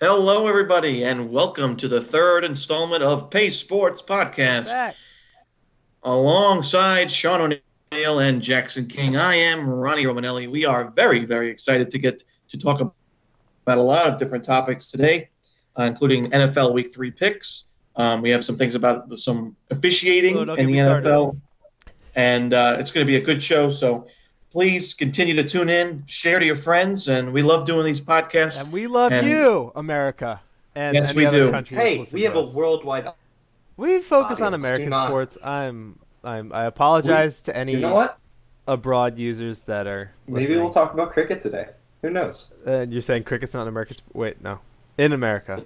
Hello, everybody, and welcome to the third installment of Pace Sports Podcast. Back. Alongside Sean O'Neill and Jackson King, I am Ronnie Romanelli. We are very, very excited to get to talk about a lot of different topics today, including NFL Week 3 picks. We have some things about some officiating don't in get the me started. NFL, and it's going to be a good show. So please continue to tune in, share to your friends, and we love doing these podcasts. And we love you, America, and Yes, any we other do. country that's Hey, listening we have to a us. worldwide We focus on audience. American Do not- sports. I apologize to any You know what? abroad users that are Maybe listening. we'll talk about cricket today. Who knows? You're saying cricket's not an American sport? Wait, no. In America.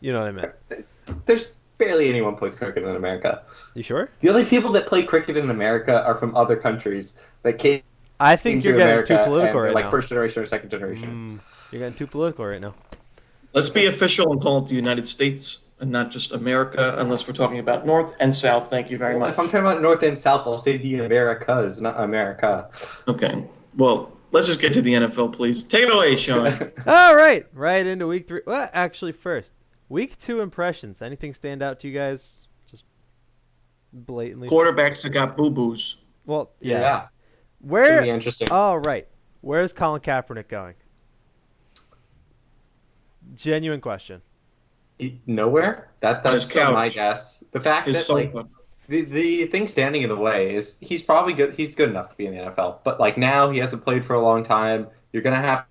You know what I meant. There's barely anyone plays cricket in America. You sure? The only people that play cricket in America are from other countries that came I think you're to getting America too political and right like now. first generation or second generation. You're getting too political right now. Let's be official and call it the United States and not just America, unless we're talking about North and South. Thank you very Well, much. if I'm talking about North and South, I'll say the Americas, not America. Okay. Well, let's just get to the NFL, please. Take it away, Sean. All right. Right into week 3. Well, actually, first, week 2 impressions. Anything stand out to you guys? Just blatantly. Quarterbacks that got boo-boos. Well, yeah. yeah. It's gonna Where? be interesting. All right. Where's Colin Kaepernick going? Genuine question. Nowhere. his That's still my couch. guess. The fact His that like sofa. the thing standing in the way is he's probably good. He's good enough to be in the NFL, but like now he hasn't played for a long time. You're gonna have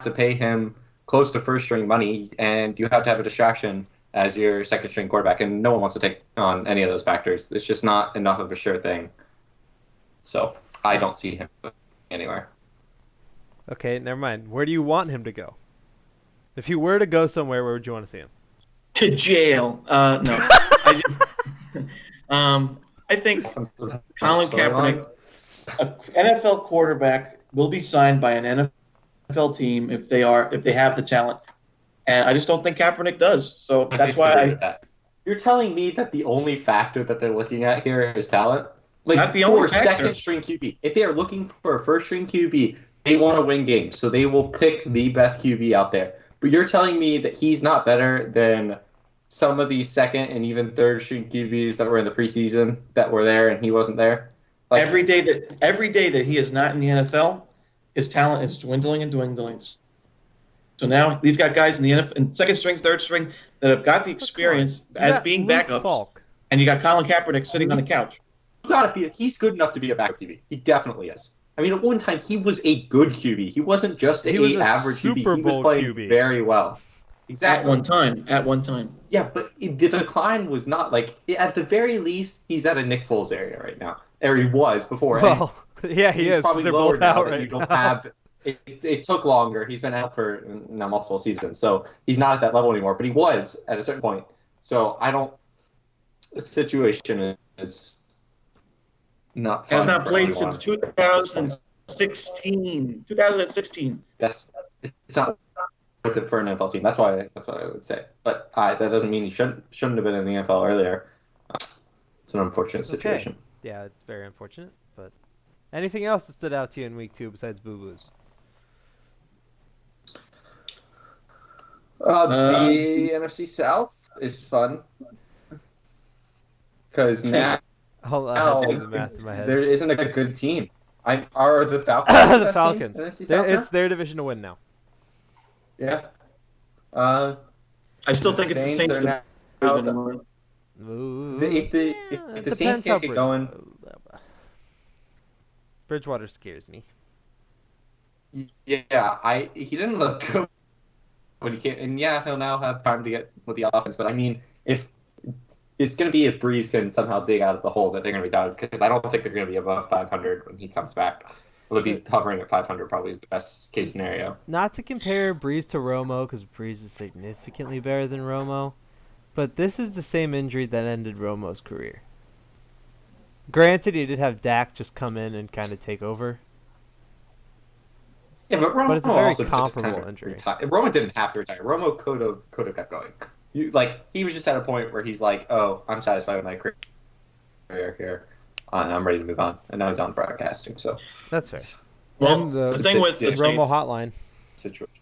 to pay him close to first string money, and you have to have a distraction as your second string quarterback, and no one wants to take on any of those factors. It's just not enough of a sure thing. So I don't see him anywhere. Okay, never mind. Where do you want him to go? If he were to go somewhere, where would you want to see him? To jail. No. I think Colin Kaepernick, an NFL quarterback, will be signed by an NFL team if they have the talent. And I just don't think Kaepernick does. So that's why You're telling me that the only factor that they're looking at here is talent? Like Not the only for factor. second string QB. If they are looking for a first string QB, they want to win games, so they will pick the best QB out there. But you're telling me that he's not better than some of these second and even third string QBs that were in the preseason that were there and he wasn't there? Like, every day that he is not in the NFL, his talent is dwindling and dwindling. So now we've got guys in the NFL, in second string, third string, that have got the experience as being Luke backups, Falk. and you got Colin Kaepernick sitting on the couch. he's good enough to be a backup QB. He definitely is. I mean, at one time he was a good QB. He wasn't just He was an a average QB. Super He was Bowl playing QB. very well. At one time. Yeah, but the decline was not like at the very least he's at a Nick Foles area right now, or he was before. And Well, yeah, he he's is. 'Cause probably they're lower both now out that right you don't now. have. It took longer. He's been out for now multiple seasons, so he's not at that level anymore. But he was at a certain point. So I don't. The situation is not. Has fun not for played anyone. since 2016. 2016. It's not worth it for an NFL team. That's what I would say. But that doesn't mean he shouldn't have been in the NFL earlier. It's an unfortunate situation. Yeah, it's very unfortunate. But anything else that stood out to you in week 2 besides boo-boos? The NFC South is fun because now Hold on, I had to do the math in my head. there isn't a good team. Are the Falcons The best Falcons. team in NFC South It's their division to win now. now? Yeah. I still think it's the Saints Saints. are that- now- Ooh, If the it Saints depends how can't get going, Bridgewater scares me. yeah, he didn't look good when he came, and yeah, he'll now have time to get with the offense. But I mean, if it's going to be if Breeze can somehow dig out of the hole that they're going to be down, because I don't think they're going to be above 500 when he comes back. They'll be hovering at 500 probably is the best case scenario. Not to compare Breeze to Romo, because Breeze is significantly better than Romo, but this is the same injury that ended Romo's career. Granted, he did have Dak just come in and kind of take over. Yeah, but Romo But it's a very also just comparable kind of injury. Romo didn't have to retire. Romo could have kept going. He was just at a point where he's like, oh, I'm satisfied with my career here. And I'm ready to move on. And now he's on broadcasting. So That's fair. Well, And the thing with the Romo Saints, hotline. situation.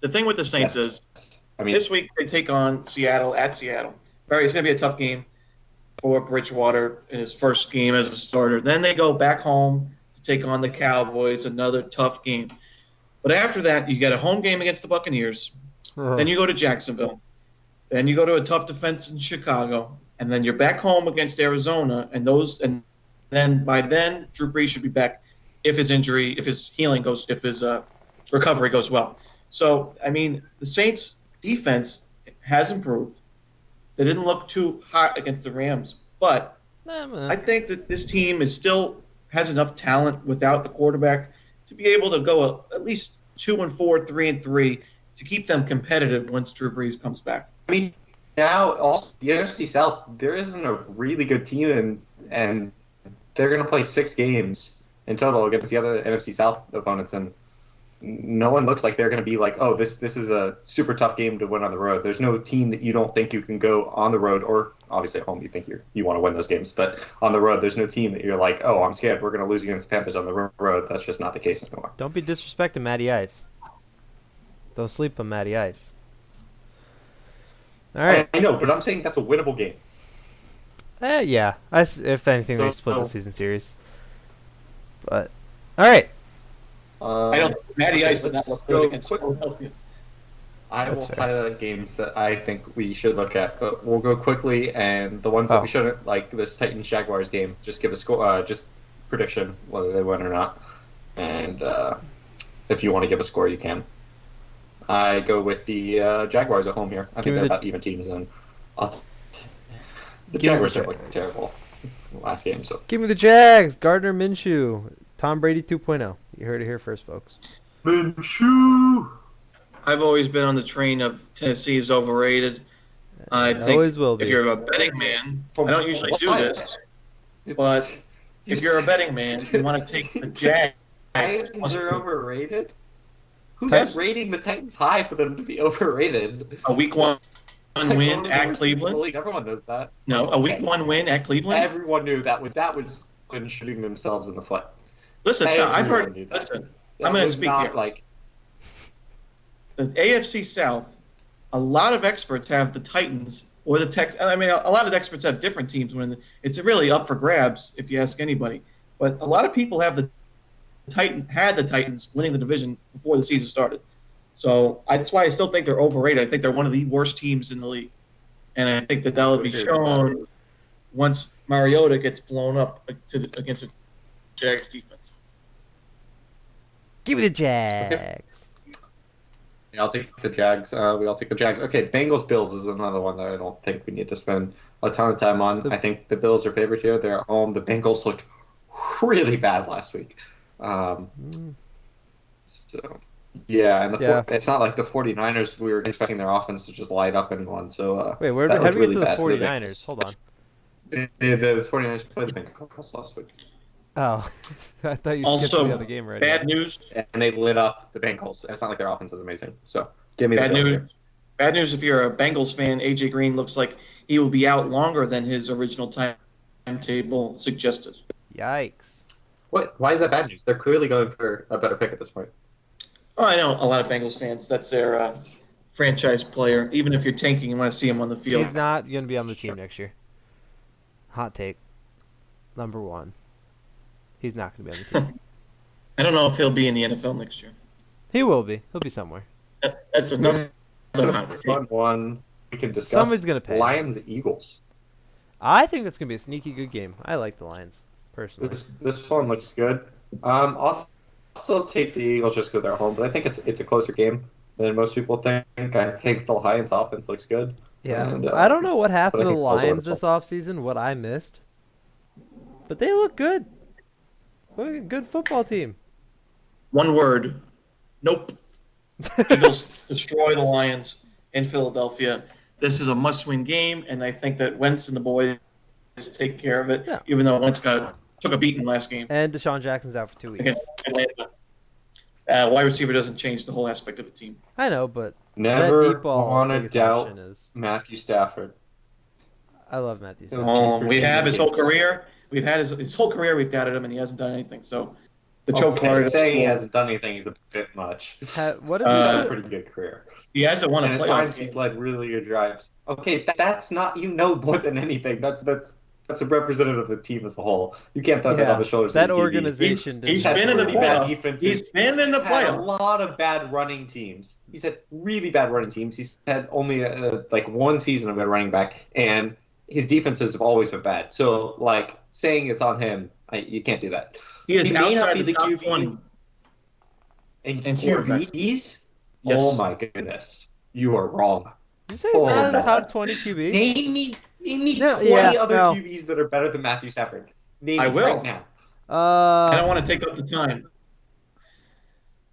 The thing with the Saints is this week they take on Seattle at Seattle. It's going to be a tough game for Bridgewater in his first game as a starter. Then they go back home to take on the Cowboys, another tough game. But after that, you get a home game against the Buccaneers. Then you go to Jacksonville. Then you go to a tough defense in Chicago. And then you're back home against Arizona. And then by then, Drew Brees should be back if his recovery goes well. So, I mean, the Saints' defense has improved. They didn't look too hot against the Rams. But I think that this team has enough talent without the quarterback to be able to go at least 2-4, 3-3 to keep them competitive once Drew Brees comes back. I mean, now also the NFC South, there isn't a really good team, and they're going to play 6 games in total against the other NFC South opponents, and no one looks like they're going to be like, oh, this is a super tough game to win on the road. There's no team that you don't think you can go on the road, or obviously at home you think you want to win those games, but on the road there's no team that you're like, oh, I'm scared we're going to lose against the Panthers on the road. That's just not the case anymore. Don't be disrespecting Matty Ice. Don't sleep on Matty Ice. All right. I know, but I'm saying that's a winnable game. Yeah. If anything, they split the season series. But all right. I don't think Matty Ice did not look good against Philadelphia. I will highlight games that I think we should look at, but we'll go quickly. And the ones that we shouldn't, like this Titans-Jaguars game, just give a score, just prediction whether they win or not. And if you want to give a score, you can. I go with the Jaguars at home here. I think they're about even teams, and the Jaguars are like terrible last game. So give me the Jags. Gardner Minshew, Tom Brady 2.0. You heard it here first, folks. Minshew. I've always been on the train of Tennessee is overrated. I think always will be. If you're a betting man, I don't usually do this, but if you're a betting man, you want to take the Jags. Titans are overrated? Who's rating the Titans high for them to be overrated? A week 1 win at Cleveland. Everyone knows that. No, a week 1 win at Cleveland. Everyone knew that was shooting themselves in the foot. Listen, I've heard. Listen, I'm going to speak here. Like the AFC South, a lot of experts have the Titans or the Texans. I mean, a lot of experts have different teams. It's really up for grabs if you ask anybody. But a lot of people have the Titans winning the division before the season started. So that's why I still think they're overrated. I think they're one of the worst teams in the league. And I think that will be shown once Mariota gets blown up against the Jags defense. Give me the Jags. Okay. Yeah, I'll take the Jags. We all take the Jags. Okay, Bengals-Bills is another one that I don't think we need to spend a ton of time on. I think the Bills are favored here. They're at home. The Bengals looked really bad last week. So, yeah, and it's not like the 49ers, we were expecting their offense to just light up in one. So, wait, how do we get to the 49ers? Hold on. The 49ers played the Bengals last week. Oh, I thought you skipped the other game already. Bad news. And they lit up the Bengals. It's not like their offense is amazing. So, give me bad the news. Here. Bad news if you're a Bengals fan. AJ Green looks like he will be out longer than his original timetable suggested. Yikes. What? Why is that bad news? They're clearly going for a better pick at this point. Oh, I know a lot of Bengals fans. That's their franchise player. Even if you're tanking, you want to see him on the field. He's not going to be on the team next year. Hot take. Number 1. He's not going to be on the team. I don't know if he'll be in the NFL next year. He will be. He'll be somewhere. That's another fun one we can discuss. Somebody's going to pay. Lions-Eagles. I think that's going to be a sneaky good game. I like the Lions, personally. This one looks good. Also take the Eagles just because they're home, but I think it's a closer game than most people think. I think the Lions' offense looks good. Yeah, and, I don't know what happened to the Lions this offseason, what I missed, but they look good. Look, a good football team. One word. Nope. Eagles destroy the Lions in Philadelphia. This is a must-win game, and I think that Wentz and the boys take care of it, even though Wentz took a beating last game. And Deshaun Jackson's out for 2 weeks. Against Atlanta. Wide receiver doesn't change the whole aspect of the team. I know, but never want to doubt Matthew Stafford. I love Matthew Stafford. We have his whole career. We've had his whole career. We've doubted him, and he hasn't done anything. So The choke Florida. Saying he hasn't done anything is a bit much. What if He's had a pretty good career. He hasn't won a and at playoff times game. he's led really good drives. Okay, that's not more than anything. That's a representative of the team as a whole. You can't put that on the shoulders that of the QB. organization. He's been in the playoffs. He's been in the playoffs. A lot of bad running teams. He's had really bad running teams. He's had only like one season of a running back, and his defenses have always been bad. So like saying it's on him, you can't do that. He is may not outside be the top QB 20. And QBs? Yes. Yes. Oh my goodness, you are wrong. You say he's not in the top 20 QB? Name me 20 other QBs that are better than Matthew Stafford. Name I me will. right now. I don't want to take up the time.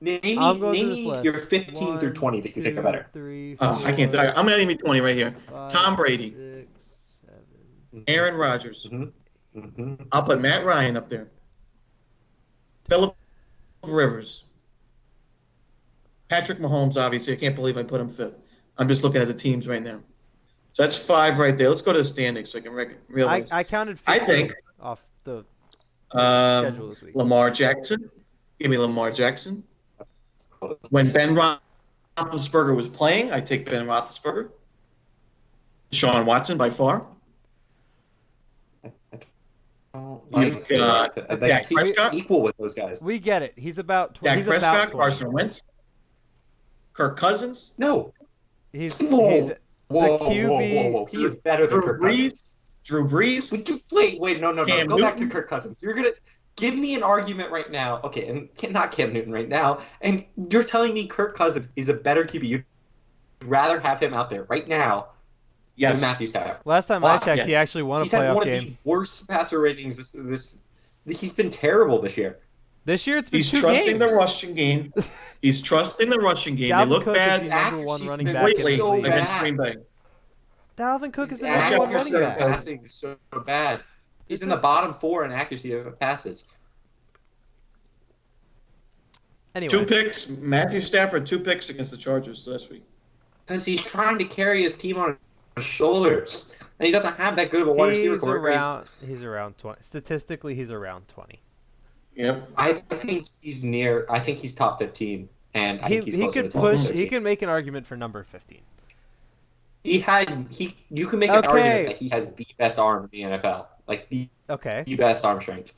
Name me your 15 through 20 that you think are better. 3, 4, I can't. I'm going to name you 20 right here. 5, Tom Brady. 6, 7. Aaron Rodgers. Mm-hmm. I'll put Matt Ryan up there. Phillip Rivers. Patrick Mahomes, obviously. I can't believe I put him 5th. I'm just looking at the teams right now. So that's 5 right there. Let's go to the standings so I can realize. I counted 15 I think off the schedule this week. Lamar Jackson. Give me Lamar Jackson. When Ben Roethlisberger was playing, I take Ben Roethlisberger. Deshaun Watson by far. You've got Dak Prescott. Equal with those guys. We get it. He's about Dak he's Prescott, about 20. Carson Wentz, Kirk Cousins. No. He's Whoa. the QB. Whoa. He is better than Kirk Cousins. Drew Brees. Wait, no. Cam Go back Newton. to Kirk Cousins. You're going to give me an argument right now. Okay, and not Cam Newton right now. And you're telling me Kirk Cousins is a better QB. You'd rather have him out there right now than Matthew Stafford. Last time I checked, he actually won a He's had playoff one game. of the worst passer ratings this. He's been terrible this year. This year it's been He's 2 trusting games. the rushing game. He's trusting the rushing game. Dalvin They look Cook bad is the number 1 running back lately in the league. against Green Bay. Dalvin Cook is the His number 1 accuracy running of back. passing is so bad. He's in the bottom 4 in accuracy of passes. Anyway. 2 picks. Matthew Stafford, 2 picks against the Chargers last week. Because he's trying to carry his team on his shoulders. And he doesn't have that good of a wide receiver core. He's around 20. Statistically, he's around 20. Yep. I think he's top 15. And I think he's close to the top 15. He can make an argument for number 15. You can make an argument that he has the best arm in the NFL. Like the best arm strength.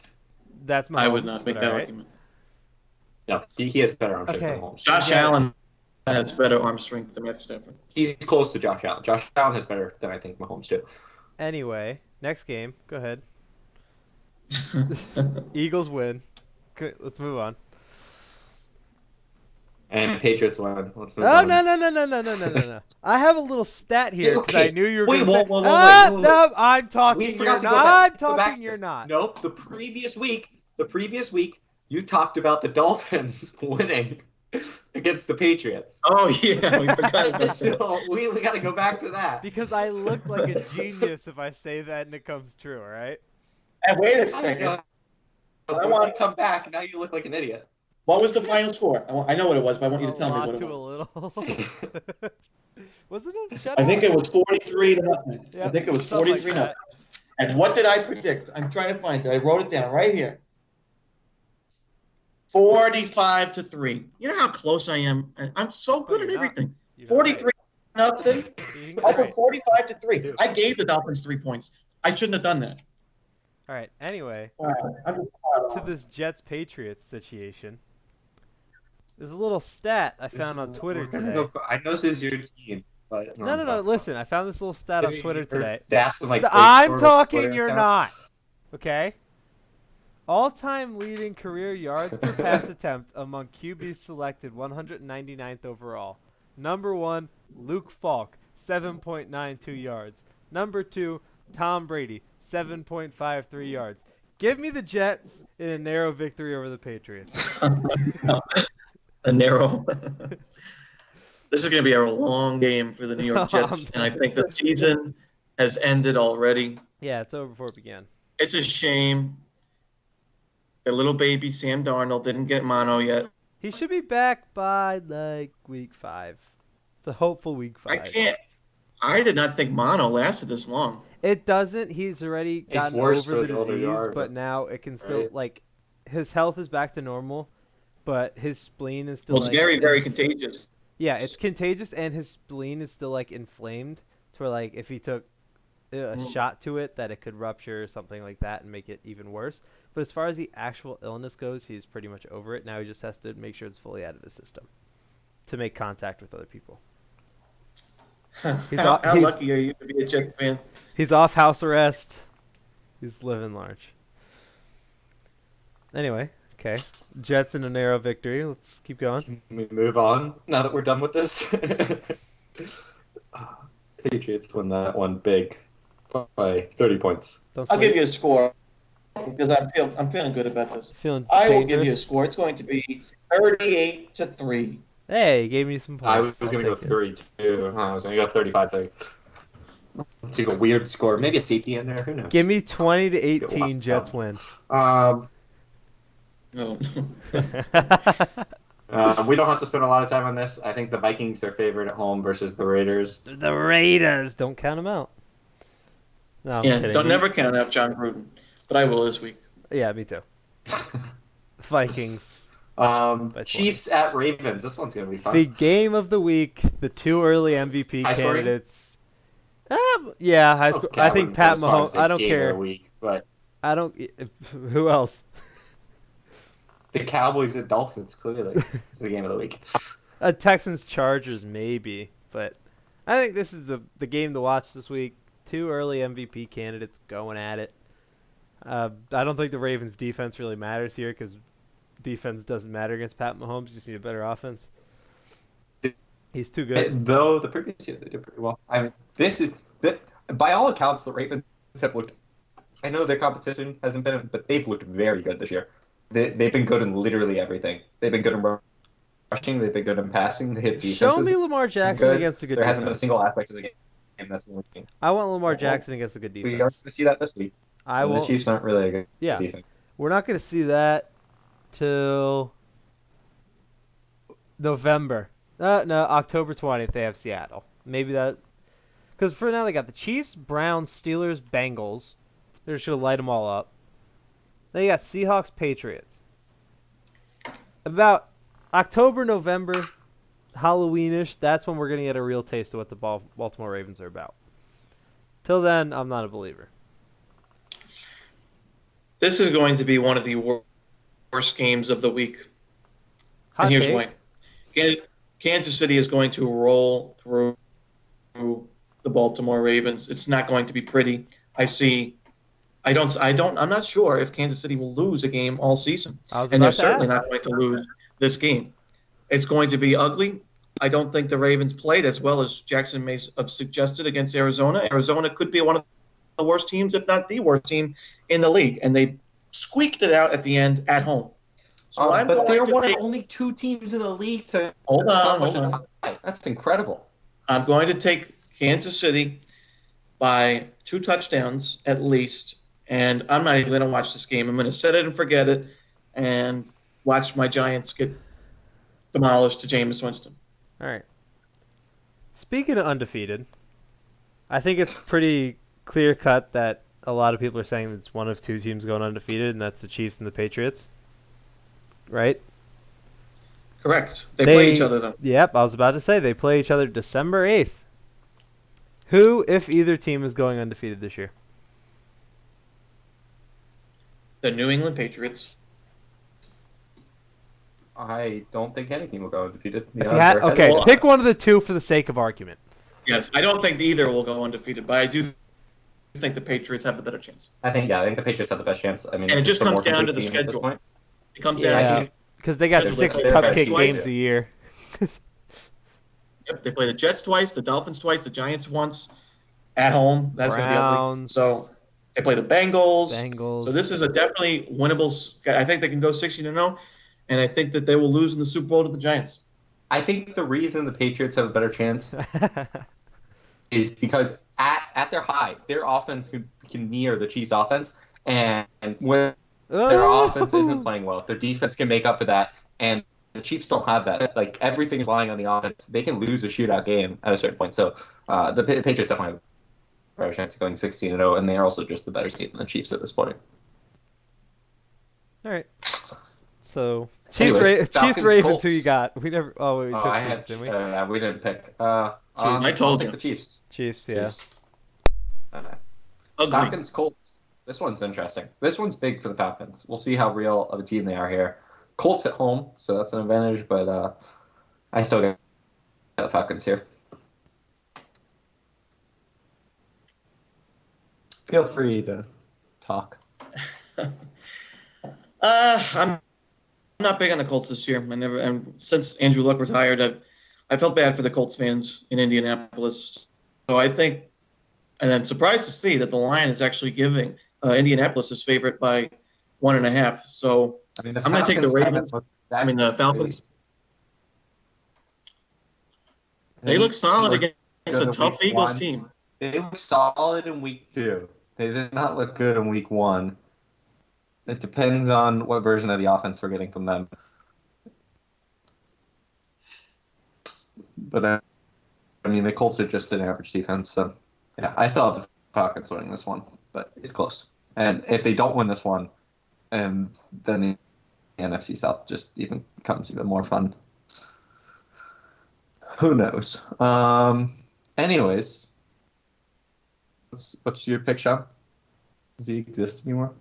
That's Mahomes. I would not make that argument. No, he has better arm strength than Mahomes. Josh Allen has better arm strength than Matthew Stafford. He's close to Josh Allen. Josh Allen has better than I think Mahomes do. Anyway, next game. Go ahead. Eagles win. Good. Let's move on. And Patriots win. Let's move on. No. I have a little stat here because I knew you were going to say, whoa. No, I'm talking, you're not. I'm talking, you're not. Nope, the previous week, you talked about the Dolphins winning against the Patriots. Oh, yeah, we forgot about that. So we got to go back to that. Because I look like a genius if I say that and it comes true, all right? Hey, wait a second. I want to come back. Now you look like an idiot. What was the final score? I know what it was, but I want you to tell me what it was. A little. Was it a shutout? I think it was 43-0. Yep, I think it was something 43-0. like And what did I predict? I'm trying to find it. I wrote it down right here. 45-3. You know how close I am? I'm so good at everything. 43-0. I put 45-3. I gave the Dolphins 3 points. I shouldn't have done that. All right. Anyway, to to this Jets-Patriots situation. There's a little stat I found on Twitter today. I know this is your team, but No. Listen, I found this little stat on Twitter today. Like I'm talking, you're not. Okay? All-time leading career yards per pass attempt among QBs selected 199th overall. Number 1, Luke Falk, 7.92 yards. Number 2, Tom Brady, 7.53 yards. Give me the Jets in a narrow victory over the Patriots. A narrow. This is going to be a long game for the New York Jets, and I think the season has ended already. Yeah, it's over before it began. It's a shame. The little baby Sam Darnold didn't get mono yet. He should be back by like week 5. It's a hopeful week 5. I did not think mono lasted this long. It doesn't. He's already gotten over the disease, but now it can still his health is back to normal, but his spleen is still Well, it's very, very contagious. Yeah, it's contagious, and his spleen is still like inflamed. To where like if he took a shot to it, that it could rupture or something like that and make it even worse. But as far as the actual illness goes, he's pretty much over it. Now he just has to make sure it's fully out of his system to make contact with other people. How lucky are you to be a Jets fan? He's off house arrest. He's living large. Anyway, okay. Jets in a narrow victory. Let's keep going. We move on now that we're done with this. Patriots win that one big by 30 points. I'll give you a score because I'm feeling good about this. I will give you a score. It's going to be 38-3. Hey, you gave me some points. I was going to go 32. I was going to go 35. Take a weird score. Maybe a safety in there. Who knows? Give me 20-18. Jets win. No. We don't have to spend a lot of time on this. I think the Vikings are favored at home versus the Raiders. The Raiders. Don't count them out. No, I'm kidding. Don't never count out John Gruden, but I will this week. Yeah, me too. Vikings. Chiefs at Ravens. This one's going to be fun. The game of the week. The two early MVP candidates. Yeah, high school. I think Pat Mahomes. I don't care. Week, but I don't. Who else? The Cowboys and Dolphins, clearly. It's the game of the week. Texans Chargers, maybe. But I think this is the game to watch this week. Two early MVP candidates going at it. I don't think the Ravens' defense really matters here because defense doesn't matter against Pat Mahomes. You just need a better offense. He's too good. Though the previous year they did pretty well. I mean, by all accounts, the Ravens have looked. I know their competition hasn't been, but they've looked very good this year. They've been good in literally everything. They've been good in rushing. They've been good in passing. They have defenses. Show me Lamar Jackson against a good defense. There hasn't been a single aspect of the game that's working. I want Lamar Jackson against a good defense. We are going to see that this week. The Chiefs aren't really a good defense. We're not going to see that till November. No, October 20th they have Seattle. Maybe that... Because for now they got the Chiefs, Browns, Steelers, Bengals. They're just going to light them all up. Then you got Seahawks, Patriots. About October, November, Halloweenish, that's when we're going to get a real taste of what the Baltimore Ravens are about. Till then, I'm not a believer. This is going to be one of the worst games of the week. Hot and here's take. why. Kansas City is going to roll through the Baltimore Ravens. It's not going to be pretty. I'm not sure if Kansas City will lose a game all season. And they're certainly not going to lose this game. It's going to be ugly. I don't think the Ravens played as well as Jackson may have suggested against Arizona. Arizona could be one of the worst teams, if not the worst team in the league. And they squeaked it out at the end at home. So but they're one of only two teams in the league to hold on. That's incredible. I'm going to take Kansas City by 2 touchdowns at least. And I'm not even going to watch this game. I'm going to set it and forget it and watch my Giants get demolished to Jameis Winston. All right. Speaking of undefeated, I think it's pretty clear-cut that a lot of people are saying it's one of two teams going undefeated, and that's the Chiefs and the Patriots. Right? Correct. They play each other, though. Yep, I was about to say they play each other December 8th. Who, if either team, is going undefeated this year? The New England Patriots. I don't think any team will go undefeated. Pick one of the two for the sake of argument. Yes, I don't think either will go undefeated, but I do think the Patriots have the better chance. I think the Patriots have the best chance. I mean, and it just comes down to the schedule. It comes down to because they got 6 cupcake games a year. Yep, they play the Jets twice, the Dolphins twice, the Giants once at home. That's going to be ugly. So they play the Bengals. So this is a definitely winnable. I think they can go 16-0, and I think that they will lose in the Super Bowl to the Giants. I think the reason the Patriots have a better chance is because at their high, their offense can near the Chiefs' offense, and when their offense isn't playing well, their defense can make up for that, and the Chiefs don't have that. Like, everything's relying on the offense. They can lose a shootout game at a certain point. So the Patriots definitely have a better chance of going 16-0, and they're also just the better team than the Chiefs at this point. All right. So Anyways, Chiefs Falcons, Ravens. Who you Colts. got? We never. Oh, we Oh, took I Chiefs, had. didn't we? Yeah, we didn't pick. I I'll told take you. the Chiefs. Chiefs. Yeah. Chiefs. Okay. Ugly. Falcons, Colts. This one's interesting. This one's big for the Falcons. We'll see how real of a team they are here. Colts at home, so that's an advantage, but I still got the Falcons here. Feel free to talk. I'm not big on the Colts this year. And since Andrew Luck retired, I felt bad for the Colts fans in Indianapolis. So I think, and I'm surprised to see that the line is actually giving Indianapolis his favorite by 1.5. So I mean, the I'm going to take the Falcons haven't Ravens. looked that The Falcons. They look solid against a tough Eagles team. They look solid in week 2. They did not look good in week 1. It depends on what version of the offense we're getting from them. But I mean, the Colts are just an average defense, so yeah, I still have the Falcons winning this one, but it's close. And if they don't win this one, and then the NFC South just even becomes even more fun. Who knows? Anyways, what's your pick, Sean? Does he exist anymore?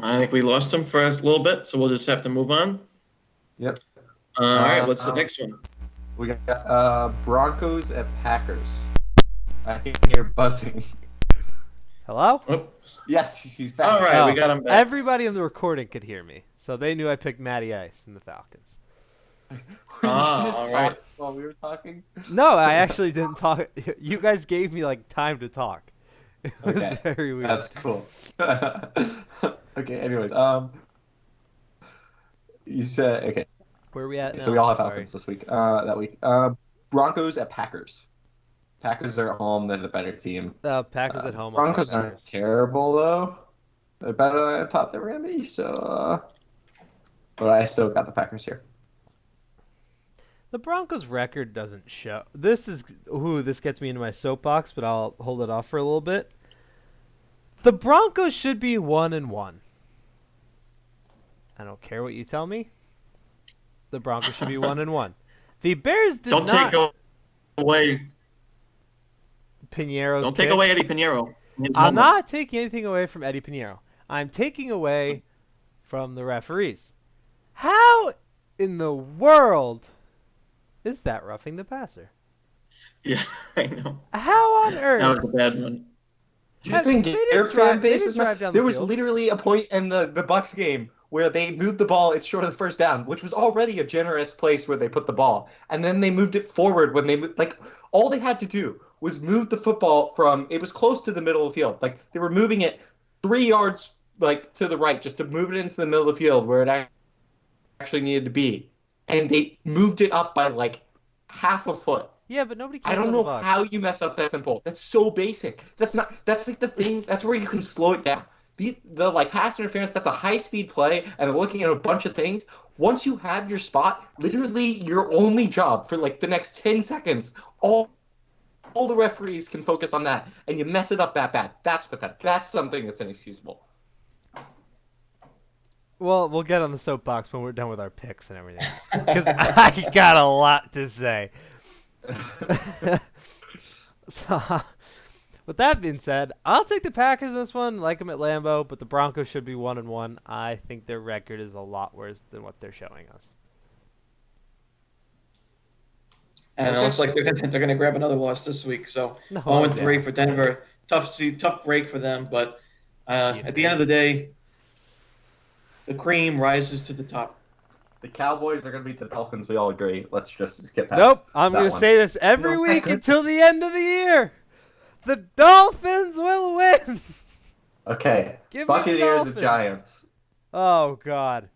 I think we lost him for a little bit, so we'll just have to move on. Yep. All right, what's the next one? We got Broncos at Packers. I can hear buzzing. Hello? Oops. Yes, he's back. All right, we got him back. Everybody in the recording could hear me, so they knew I picked Matty Ice and the Falcons. All right. While we were talking. No, I actually didn't talk. You guys gave me like time to talk. It was Okay, very weird. that's cool. Okay, anyways, you said okay. Where are we at? So now? we all have Sorry. Falcons this week. That week. Broncos at Packers. Packers are at home. They're the better team. Packers at home. Broncos aren't terrible though. They're better than I thought they were gonna be. So, but I still got the Packers here. The Broncos' record doesn't show. This gets me into my soapbox, but I'll hold it off for a little bit. The Broncos should be 1-1. I don't care what you tell me. The Broncos should be 1-1. The Bears did Don't not. take away. Piñeiro's Don't take pick. away Eddie Pinheiro. I'm not taking anything away from Eddie Pinheiro. I'm taking away from the referees. How in the world is that roughing the passer? Yeah, I know. How on earth? That was a bad one. You think their fan base is drive down There the was field. literally a point in the Bucks game where they moved the ball. It's short of the first down, which was already a generous place where they put the ball, and then they moved it forward when they all they had to do was move the football from. It was close to the middle of the field. Like they were moving it 3 yards to the right just to move it into the middle of the field where it actually needed to be, and they moved it up by half a foot. Yeah, but nobody cares. I don't know how you mess up that simple. That's so basic. That's like the thing. That's where you can slow it down. The pass interference. That's a high speed play, and they're looking at a bunch of things. Once you have your spot, literally your only job for the next 10 seconds, all the referees can focus on that, and you mess it up that bad. That's pathetic. That's something that's inexcusable. Well, we'll get on the soapbox when we're done with our picks and everything, because I got a lot to say. So, with that being said, I'll take the Packers in this one. Like them at Lambeau, but the Broncos should be 1-1. I think their record is a lot worse than what they're showing us. And it looks like they're gonna grab another loss this week. So 0-3 for Denver. Tough break for them, but at the end of the day, the cream rises to the top. The Cowboys are going to beat the Dolphins. We all agree. Let's just skip past. Nope, I'm going to say this every week until the end of the year. The Dolphins will win. Okay. Give Buccaneers and Giants. Oh God.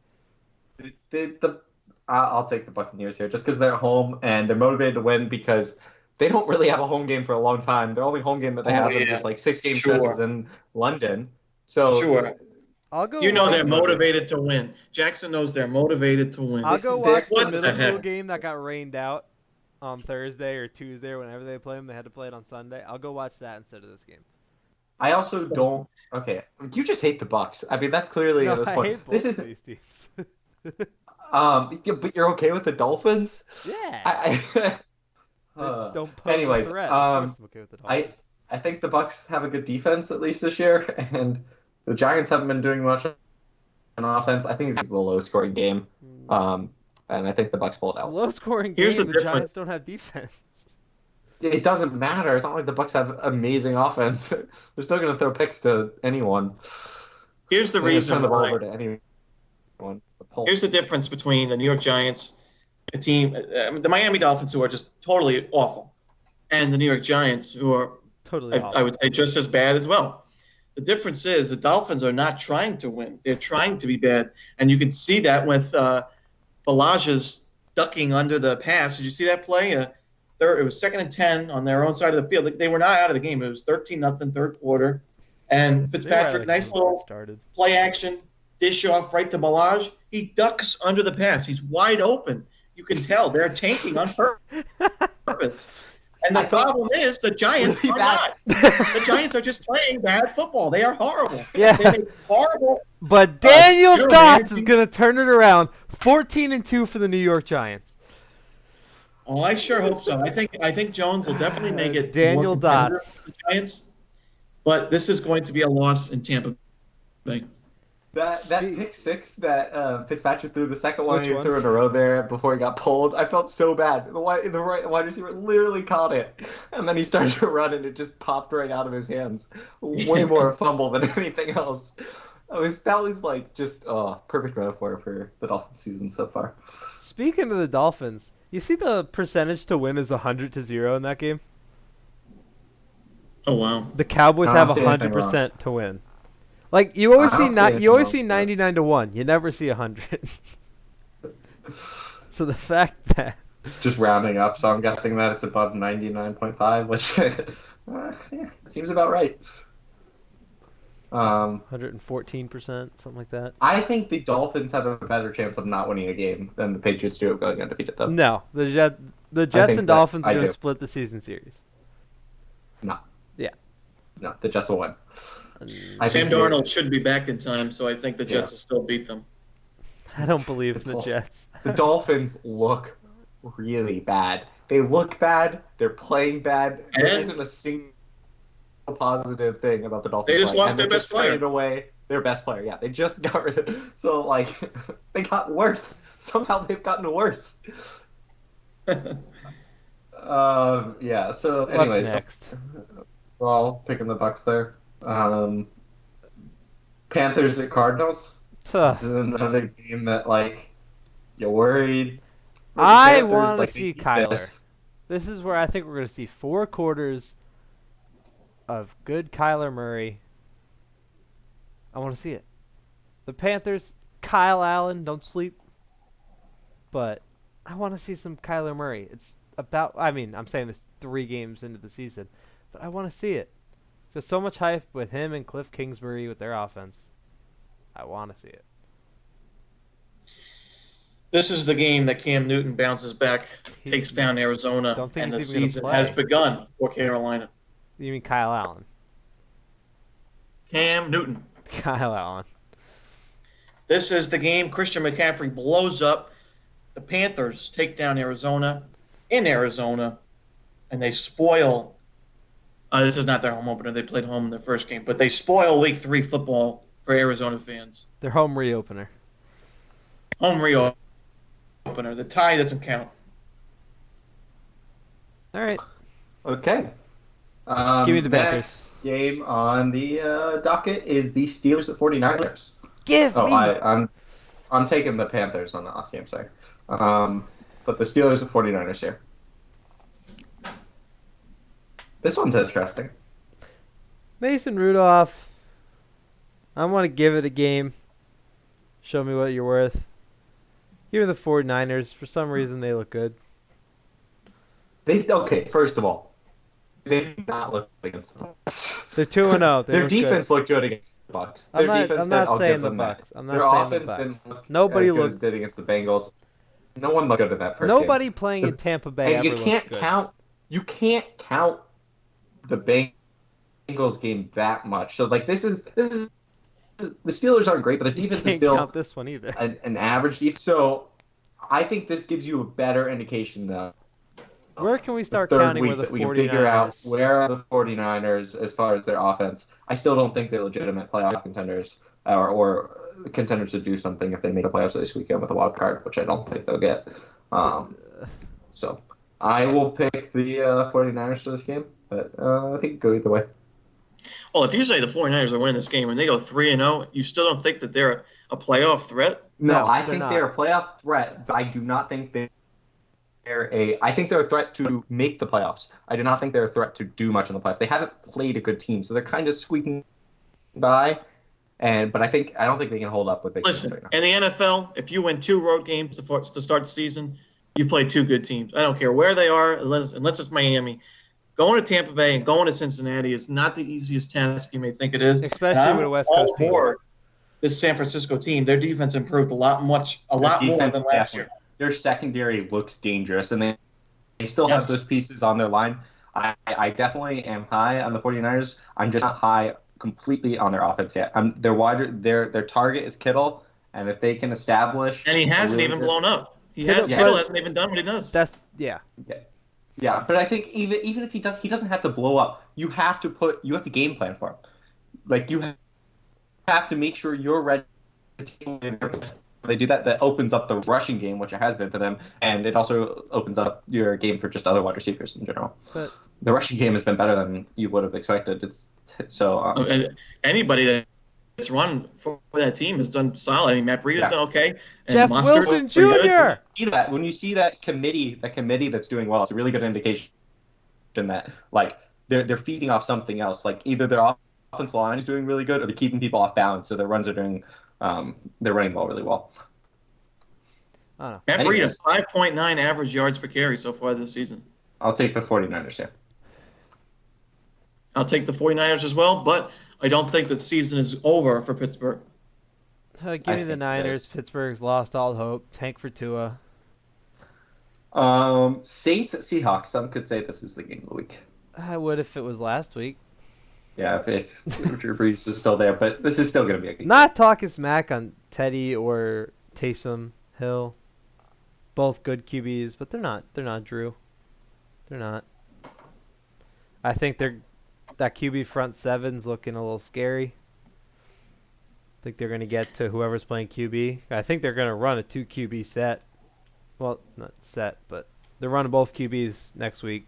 I'll take the Buccaneers here just because they're at home and they're motivated to win because they don't really have a home game for a long time. Their only home game that they have is just 6-game stretches in London. So sure. I'll go. They're motivated to win. Jackson knows they're motivated to win. I'll go watch the middle school game that got rained out on Thursday or Tuesday or whenever they play them. They had to play it on Sunday. I'll go watch that instead of this game. I also don't. Okay, you just hate the Bucks. I mean, that's clearly No, at this I point. hate both This of is these teams. yeah, but you're okay with the Dolphins? Yeah. They don't pose a anyways, threat. Of course I'm okay with the I Dolphins. I think the Bucks have a good defense at least this year, and the Giants haven't been doing much on offense. I think it's a low scoring game, and I think the Bucks pull it out. Low scoring Here's game, the the difference. Giants don't have defense. It doesn't matter. It's not like the Bucks have amazing offense. They're still going to throw picks to anyone. Here's the They're gonna turn reason the ball why. over to anyone. Here's the difference between the New York Giants, a team, the Miami Dolphins, who are just totally awful, and the New York Giants, who are, Totally I would say, just as bad as well. The difference is the Dolphins are not trying to win; they're trying to be bad, and you can see that with Balaja's ducking under the pass. Did you see that play? It was 2nd and 10 on their own side of the field. They were not out of the game. It was 13-0 third quarter, and Fitzpatrick, nice little play action. Dish off right to Balaj. He ducks under the pass. He's wide open. You can tell they're tanking on purpose. And the problem is the Giants are not. The Giants are just playing bad football. They are horrible. Yeah. They make horrible. But Daniel Dots is going to turn it around. 14-2 for the New York Giants. Oh, I sure hope so. I think Jones will definitely make it. Daniel Dots. For the Giants, but this is going to be a loss in Tampa Bay. That pick six that Fitzpatrick threw, the second one he one? threw in a row there before he got pulled, I felt so bad. The right wide receiver literally caught it, and then he started to run, and it just popped right out of his hands. Way more a fumble than anything else. That was like just perfect metaphor for the Dolphins season so far. Speaking of the Dolphins, you see the percentage to win is 100-0 in that game? Oh, wow. The Cowboys have 100% to win. Like you always see 99-1. You never see 100. So the fact that just rounding up, so I'm guessing that it's above 99.5, which seems about right. 114%, something like that. I think the Dolphins have a better chance of not winning a game than the Patriots do of going undefeated, though. No, the Jets and Dolphins are going to split the season series. No. Yeah. No, the Jets will win. Sam Darnold should be back in time, so I think the Jets will still beat them. I don't believe in the Jets. The Dolphins look really bad. They look bad. They're playing bad. There isn't a single positive thing about the Dolphins. They just lost their best player. Traded away their best player. Yeah, they just got rid of. So like, they got worse. Somehow they've gotten worse. Yeah. So, anyways, what's next? Well, picking the Bucks there. Panthers at Cardinals. This is another game that like you're worried. I want to see Kyler. This is where I think we're going to see 4 quarters of good Kyler Murray. I want to see it. The Panthers, Kyle Allen, don't sleep. But I want to see some Kyler Murray. It's about, I mean, I'm saying this 3 games into the season, but I want to see it. Just so much hype with him and Cliff Kingsbury with their offense. I want to see it. This is the game that Cam Newton bounces back, takes down Arizona, and the season has begun for Carolina. You mean Kyle Allen? Cam Newton. Kyle Allen. This is the game Christian McCaffrey blows up. The Panthers take down Arizona in Arizona, and they spoil. This is not their home opener. They played home in their first game, but they spoil Week 3 football for Arizona fans. Their home reopener. Home reopener. The tie doesn't count. All right. Okay. Give me the Panthers. Next game on the docket is the Steelers at 49ers. I'm taking the Panthers on the last game, sorry. But the Steelers at 49ers here. This one's interesting. Mason Rudolph. I want to give it a game. Show me what you're worth. Give me the 49ers. For some reason, they look good. First of all, they did not look against the Bucks. They're 2-0. Their defense looked good against the Bucks. I'm not saying the Bucks. Their offense didn't look Nobody as good as did against the Bengals. No one looked good in that first Nobody game. playing in Tampa Bay and ever looks good. You can't count the Bengals game that much. So like this is the Steelers aren't great, but the defense is Can't still count this one either. an average defense. So I think this gives you a better indication though. Where can we The start third counting where week the that we can figure out 49ers? where are the 49ers as far as their offense. I still don't think they're legitimate playoff contenders or contenders to do something if they make the playoffs this weekend with a wild card, which I don't think they'll get. So I will pick the 49ers for this game, but I think it could go either way. Well, if you say the 49ers are winning this game and they go 3-0, you still don't think that they're a playoff threat? No, I they're think not. they're a playoff threat, but I do not think I think they're a threat to make the playoffs. I do not think they're a threat to do much in the playoffs. They haven't played a good team, so they're kind of squeaking by. But I don't think they can hold up with big teams Listen, right now. in the NFL, if you win 2 road games to start the season, you play 2 good teams. I don't care where they are, unless it's Miami. Going to Tampa Bay and going to Cincinnati is not the easiest task you may think it is. Especially with a West Coast team. This San Francisco team, their defense improved a lot more than last year. Their secondary looks dangerous, and they still have those pieces on their line. I definitely am high on the 49ers. I'm just not high completely on their offense yet. Their target is Kittle, and if they can establish, and he hasn't even blown up. Kittle hasn't even done what he does. Yeah, but I think even if he doesn't have to blow up. You have to game plan for him. Like you have to make sure you're ready to they do that opens up the rushing game, which it has been for them, and it also opens up your game for just other wide receivers in general. But the rushing game has been better than you would have expected. Anybody that's run for that team has done solid. I mean, Matt Breida's done okay. And Jeff Wilson Jr. When you see that committee that's doing well, it's a really good indication that like they're feeding off something else. Like either their offensive line is doing really good, or they're keeping people off balance, so their runs are doing. They're running the ball really well. Matt Breida, 5.9 average yards per carry so far this season. I'll take the 49ers, yeah. I'll take the 49ers as well, but I don't think the season is over for Pittsburgh. Give me the Niners. Pittsburgh's lost all hope. Tank for Tua. Saints at Seahawks. Some could say this is the game of the week. I would if it was last week. Yeah, if Drew Brees was still there, but this is still going to be a good game. Not talking smack on Teddy or Taysom Hill. Both good QBs, but they're not Drew. They're not. I think that QB front seven's looking a little scary. I think they're going to get to whoever's playing QB. I think they're going to run a 2 QB set. Well, not set, but they're running both QBs next week.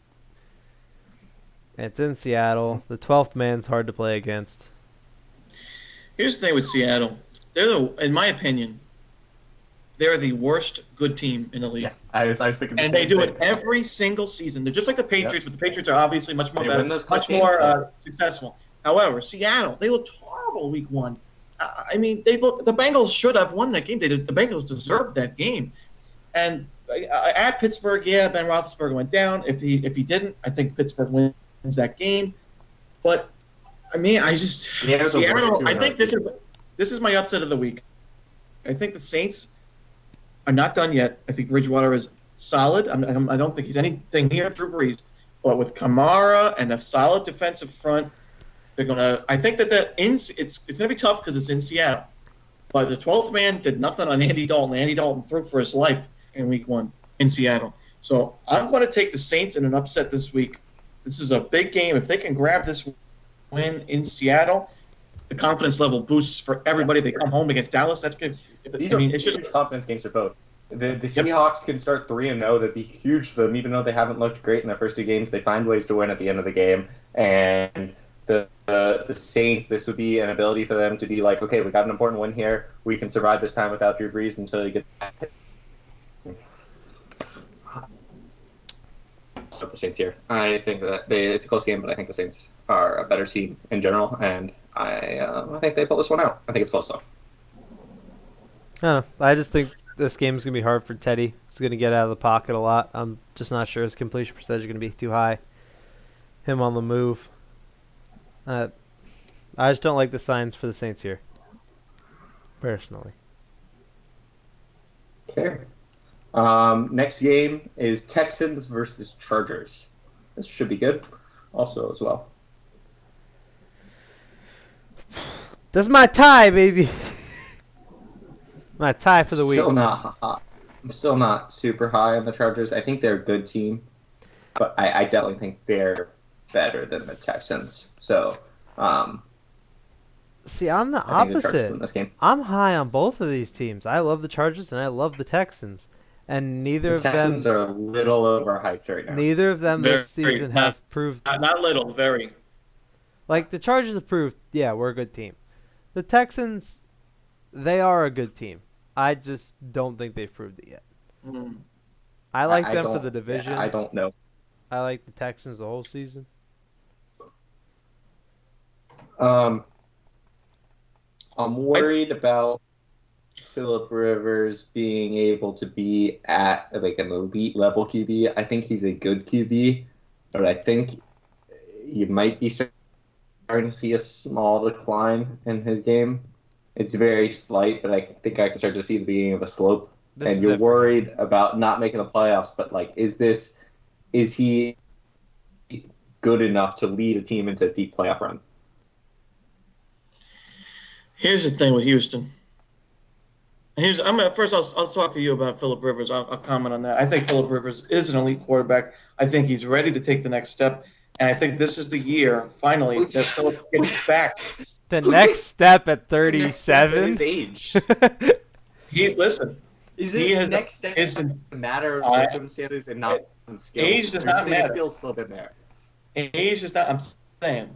And it's in Seattle. The 12th man's hard to play against. Here's the thing with Seattle. In my opinion, they're the worst good team in the league. Yeah, I was thinking the and same they do thing. it every single season. They're just like the Patriots, but the Patriots are obviously much more better, much games, more successful. However, Seattle, they looked horrible week 1. I mean, the Bengals should have won that game. The Bengals deserved that game. And at Pittsburgh, Ben Roethlisberger went down. If he didn't, I think Pittsburgh wins that game. But I mean, Seattle. I think this is my upset of the week. I think the Saints are not done yet. I think Bridgewater is solid. I don't think he's anything near Drew Brees, but with Kamara and a solid defensive front, they're gonna. I think it's gonna be tough because it's in Seattle. But the 12th man did nothing on Andy Dalton. Andy Dalton threw for his life in week 1 in Seattle. So I'm going to take the Saints in an upset this week. This is a big game. If they can grab this win in Seattle, the confidence level boosts for everybody. They come home against Dallas. That's good. It's just confidence games for both. The Seahawks can start 3-0. That'd be huge for them, even though they haven't looked great in their first 2 games. They find ways to win at the end of the game. And the Saints, this would be an ability for them to be like, okay, we got an important win here. We can survive this time without Drew Brees until you get the Saints here. I think that it's a close game, but I think the Saints are a better team in general, and I think they pull this one out. I think it's close though. I just think this game's going to be hard for Teddy. He's going to get out of the pocket a lot. I'm just not sure his completion percentage is going to be too high. Him on the move. I just don't like the signs for the Saints here, personally. Okay. Next game is Texans versus Chargers. This should be good also as well. That's my tie, baby. My tie for the week. I'm still not super high on the Chargers. I think they're a good team, but I definitely think they're better than the Texans. So, See, I'm the I think the Chargers opposite. win this game. I'm high on both of these teams. I love the Chargers and I love the Texans, and The Texans are a little overhyped right now. neither of them Very, this season not, have proved. not little, very. Like the Chargers have proved, yeah, we're a good team. The Texans, they are a good team. I just don't think they've proved it yet. Mm. I like I them for don't- the division. I don't know. I like the Texans the whole season. I'm worried about Phillip Rivers being able to be at like an elite level QB. I think he's a good QB, but I think you might be starting to see a small decline in his game. It's very slight, but I think I can start to see the beginning of a slope. This And is you're it for worried about not making the playoffs, but like, is he good enough to lead a team into a deep playoff run? Here's the thing with Houston. I'll talk to you about Phillip Rivers. I'll comment on that. I think Phillip Rivers is an elite quarterback. I think he's ready to take the next step, and I think this is the year finally that Phillip gets back. The next step at At 37. his age. Is He it has- next step isn't- a matter of circumstances and not on skill? Age does Or you not say matter. The skill's still been there. Age is not. I'm saying,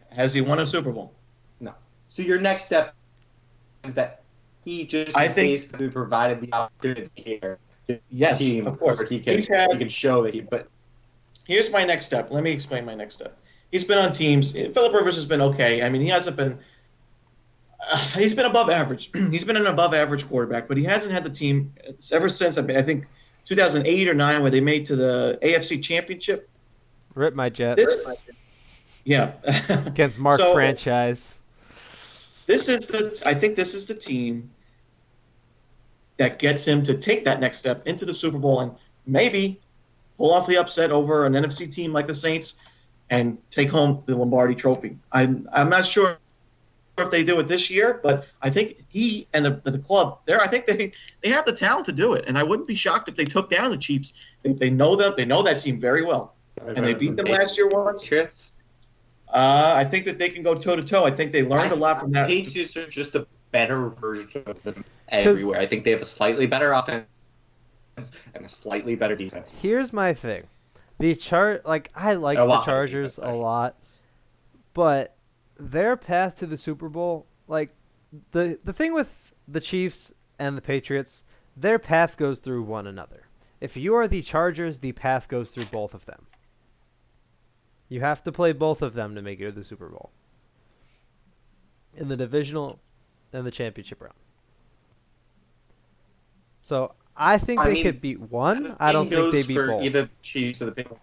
has he won a Super Bowl? No. So your next step is that he just I think- basically provided the opportunity here. to Yes, a team of course. where he can show that he. But Here's my next step. Let me explain my next step. He's been on teams. Phillip Rivers has been okay. I mean, he hasn't been. He's been above average. He's been an above average quarterback, but he hasn't had the team ever since. I think 2008 or 9, where they made to the AFC Championship. Rip my Jets. Yeah. Against Mark So, Franchise. I think this is the team that gets him to take that next step into the Super Bowl and maybe pull off the upset over an NFC team like the Saints and take home the Lombardi Trophy. I'm not sure if they do it this year, but I think he and the club there. I think they have the talent to do it, and I wouldn't be shocked if they took down the Chiefs. They know that team very well, and they beat them last year once. Patriots. I think that they can go toe to toe. I think they learned a lot from that. Patriots are just a better version of them everywhere. I think they have a slightly better offense and a slightly better defense. Here's my thing. I like A the lot better Chargers defense, a actually. lot, but their path to the Super Bowl, like the thing with the Chiefs and the Patriots, their path goes through one another. If you are the Chargers, the path goes through both of them. You have to play both of them to make it to the Super Bowl. In the divisional and the championship round. So I think I they mean, could beat one. The I don't thing think they goes beat for both. either the Chiefs or the Patriots.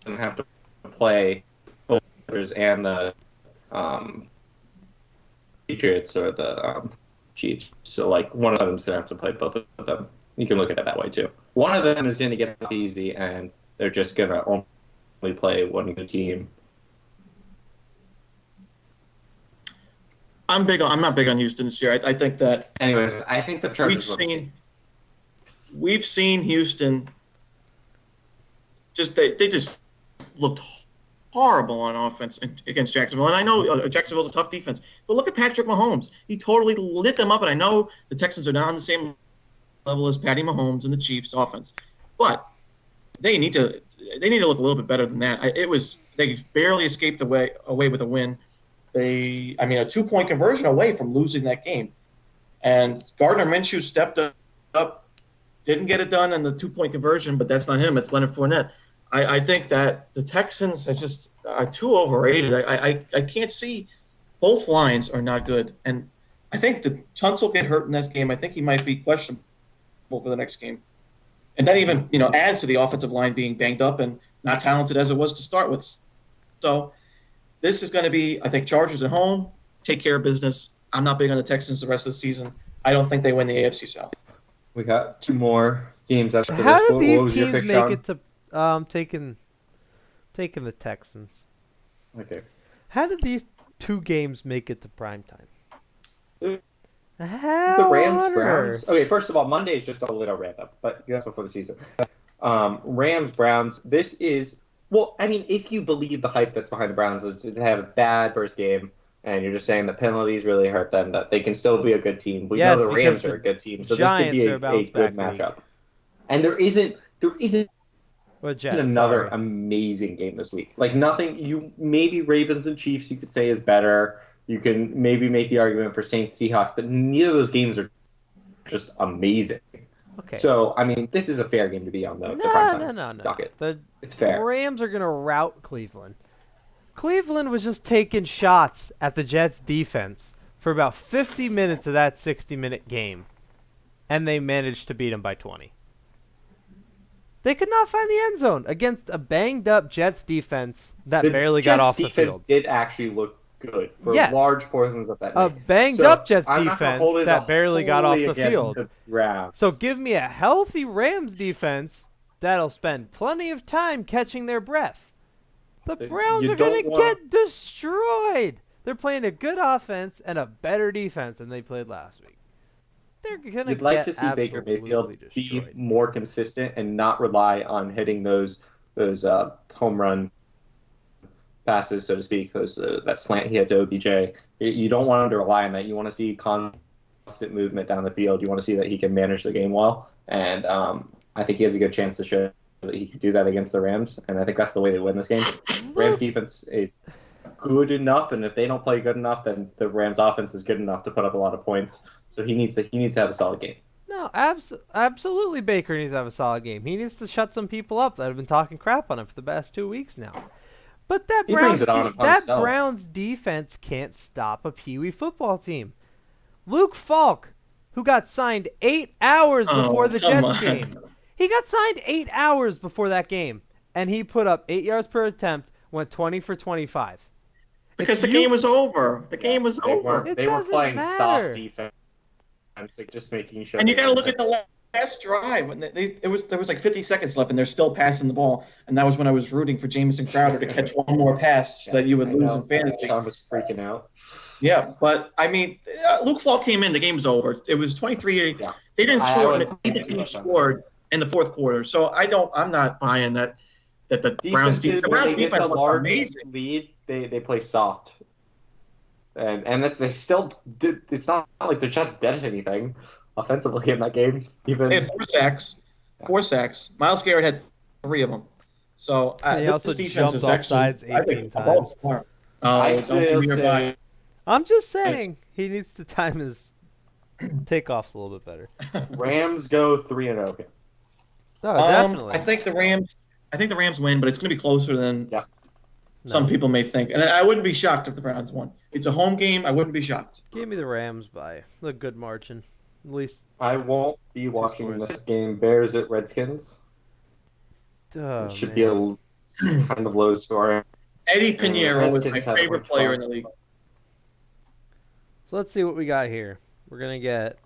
Doesn't have to play both the Patriots and the Patriots or the Chiefs. So like one of them's gonna have to play both of them. You can look at it that way too. One of them is gonna get off easy, and they're just gonna only play one good team. I'm not big on Houston this year. I think that Anyways, I think the Chargers. we've seen Houston. They just looked horrible on offense against Jacksonville, and I know Jacksonville's a tough defense. But look at Patrick Mahomes; he totally lit them up. And I know the Texans are not on the same level as Patty Mahomes and the Chiefs' offense, but they need to look a little bit better than that. They barely escaped away with a win. A 2-point conversion away from losing that game. And Gardner Minshew stepped up, didn't get it done in the 2-point conversion, but that's not him. It's Leonard Fournette. I think that the Texans are too overrated. I can't see. Both lines are not good. And I think Tunsil will get hurt in this game. I think he might be questionable for the next game. And that even adds to the offensive line being banged up and not talented as it was to start with. So this is going to be, I think, Chargers at home, take care of business. I'm not big on the Texans the rest of the season. I don't think they win the AFC South. We got 2 more games after this. How did What these was your teams pick, make Sean? it to taking the Texans? Okay. How did these 2 games make it to primetime. The Rams-Browns. Okay, first of all, Monday is just a little random, but that's before the season. Rams-Browns. This is if you believe the hype that's behind the Browns, is to have a bad first game, and you're just saying the penalties really hurt them, that they can still be a good team. We know the Rams are a good team, so this could be a good matchup. And there isn't another amazing game this week. Like nothing. Maybe Ravens and Chiefs you could say is better. You can maybe make the argument for Saints Seahawks, but neither of those games are just amazing. Okay. So this is a fair game to be on the primetime docket. It's fair. The Rams are gonna rout Cleveland. Cleveland was just taking shots at the Jets defense for about 50 minutes of that 60-minute game, and they managed to beat them by 20. They could not find the end zone against a banged-up Jets defense that barely got off the field. The Jets defense did actually look good for large portions of that night. A banged-up Jets defense that barely got off the field. So give me a healthy Rams defense that'll spend plenty of time catching their breath. The Browns are going to get destroyed. They're playing a good offense and a better defense than they played last week. They're going to You'd like to see Baker Mayfield be more consistent and not rely on hitting those home run passes, so to speak, that slant he had to OBJ. You don't want him to rely on that. You want to see constant movement down the field. You want to see that he can manage the game well. And I think he has a good chance to show that he can do that against the Rams. And I think that's the way they win this game. Rams defense is good enough, and if they don't play good enough, then the Rams offense is good enough to put up a lot of points. So he needs to have a solid game. No, absolutely Baker needs to have a solid game. He needs to shut some people up that have been talking crap on him for the past 2 weeks now. But that Browns defense can't stop a Pee Wee football team. Luke Falk, who got signed 8 hours before the Jets game. He got signed 8 hours before that game, and he put up 8 yards per attempt, went 20 for 25. Because the game was over. The game was over. They were playing soft defense, like just making sure. And you got to look at the last drive. When there was like 50 seconds left, and they're still passing the ball. And that was when I was rooting for Jamison Crowder to catch one more pass so that you would lose in fantasy. Sean was freaking out. Yeah, but Luke Falk came in. The game was over. It was 23. Yeah. They didn't score, and neither team scored in the fourth quarter. So I'm not buying that the Browns defense was amazing. Lead, they play soft. And they still did. It's not like the Jets did anything offensively in that game. They had 4 sacks. Myles Garrett had 3 of them. So he also jumped off sides 18 times. I'm just saying he needs to time his takeoffs a little bit better. Rams go 3-0. No, definitely. I think the Rams win, but it's going to be closer than some people may think. And I wouldn't be shocked if the Browns won. It's a home game. I wouldn't be shocked. Give me the Rams by a good margin. At least I won't be watching this game. Bears at Redskins. It should be a kind of low score. Eddie Pinheiro was my favorite player in the league. So let's see what we got here. We're going to get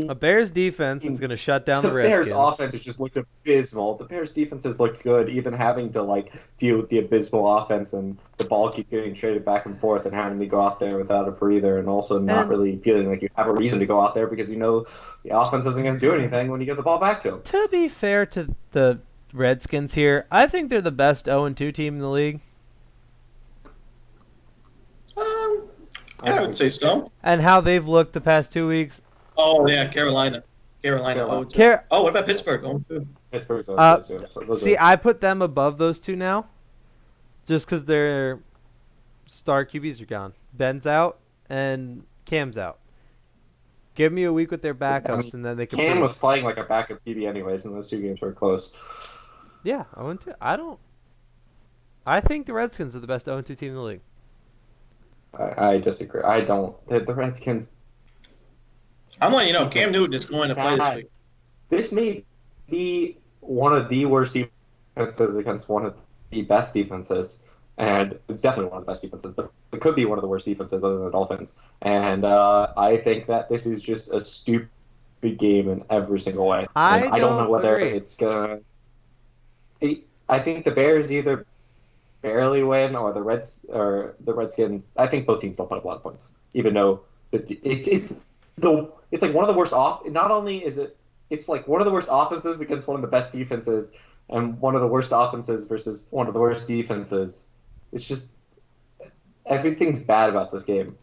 a Bears defense that's going to shut down the Redskins. The Bears offense has just looked abysmal. The Bears defense has looked good, even having to deal with the abysmal offense and the ball keep getting traded back and forth and having to go out there without a breather and also not really feeling like you have a reason to go out there because the offense isn't going to do anything when you get the ball back to them. To be fair to the Redskins here, I think they're the best 0-2 team in the league. I would say so. And how they've looked the past 2 weeks. Oh, yeah, Carolina. What about Pittsburgh? 0-2. Pittsburgh's 0-2. See, I put them above those two now just because their star QBs are gone. Ben's out and Cam's out. Give me a week with their backups, and then they can. Cam was playing like a backup QB anyways, and those 2 games were close. Yeah, 0-2. I think the Redskins are the best 0-2 team in the league. I disagree. I don't. The Redskins. I'm letting you know, Cam Newton is going to play this week. This may be one of the worst defenses against one of the best defenses. And it's definitely one of the best defenses, but it could be one of the worst defenses other than the Dolphins. And I think that this is just a stupid game in every single way. I don't know whether it's going to... I think the Bears either barely win, or the Redskins. I think both teams don't put up a lot of points, even though it's like one of the worst off. Not only is it's like one of the worst offenses against one of the best defenses, and one of the worst offenses versus one of the worst defenses. It's just everything's bad about this game.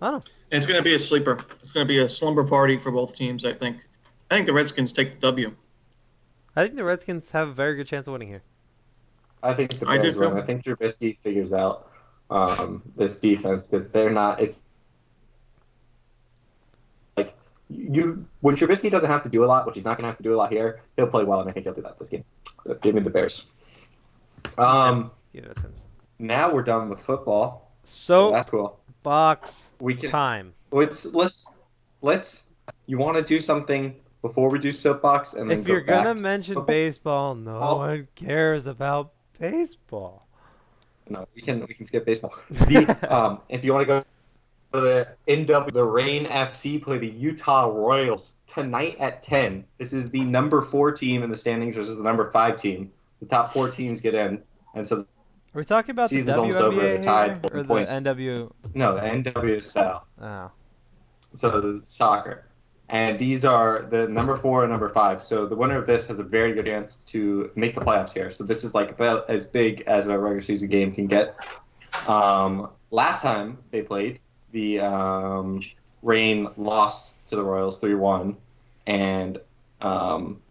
Oh. It's going to be a sleeper. It's going to be a slumber party for both teams, I think. I think the Redskins take the W. I think the Redskins have a very good chance of winning here. I think the Bears win. I think Trubisky figures out this defense because they're not. It's like when Trubisky doesn't have to do a lot, which he's not going to have to do a lot here. He'll play well, and I think he'll do that this game. So give me the Bears. Yeah, that sense. Now we're done with football. So that's cool. Box time. Let's. You want to do something before we do soapbox, and then if you're gonna to mention football? baseball, no one cares about baseball. No, we can skip baseball. If you want to go to the NW, the Reign FC play the Utah Royals tonight at 10. This is the number 4 team in the standings versus the number 5 team. The top 4 teams get in, and so. Are we talking about the WNBA tied or the points. NW? No, the NW style. Oh. So the soccer. And these are the number 4 and number 5. So the winner of this has a very good chance to make the playoffs here. So this is like about as big as a regular season game can get. Last time they played, the Reign lost to the Royals 3-1. And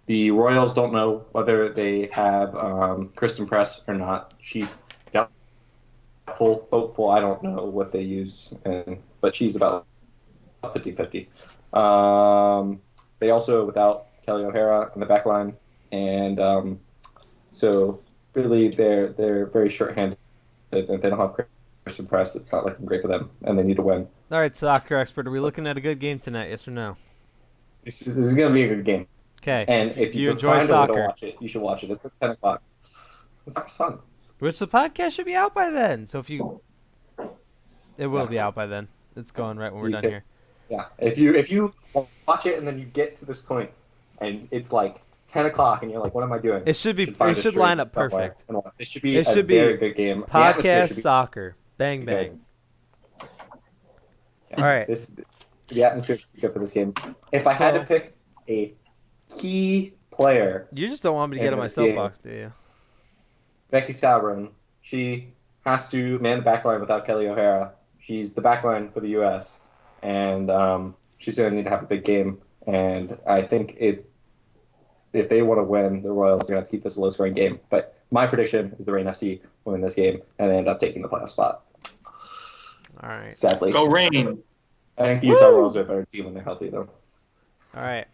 the Royals don't know whether they have Kristen Press or not. She's hopeful. I don't know what they use, but she's about 50-50. They also without Kelly O'Hara on the back line, and so really they're very short-handed. If they don't have Kristen Press, it's not looking great for them, and they need to win. All right, soccer expert, are we looking at a good game tonight? Yes or no? This is going to be a good game. Okay. And if you enjoy find soccer, a way to watch it, you should watch it. It's at 10 o'clock. Soccer's fun. Which the podcast should be out by then. So if you, it will be out by then. It's going right when we're done here. Yeah. If you watch it and then you get to this point, and it's like 10 o'clock, and you're like, "What am I doing?" It should be. It should line up perfect. It should be a very good game. Podcast soccer. Bang bang. Yeah. All right. The atmosphere should be good for this game. If I had to pick a key player, you just don't want me to get on my soapbox, do you? Becky Sauerbrunn. She has to man the back line without Kelly O'Hara. She's the back line for the U.S., and she's going to need to have a big game. And I think if they want to win, the Royals are going to have to keep this a low-scoring game. But my prediction is the Reign FC will win this game, and they end up taking the playoff spot. All right. Sadly. Go Reign. I think the Utah Royals are a better team when they're healthy, though. All right.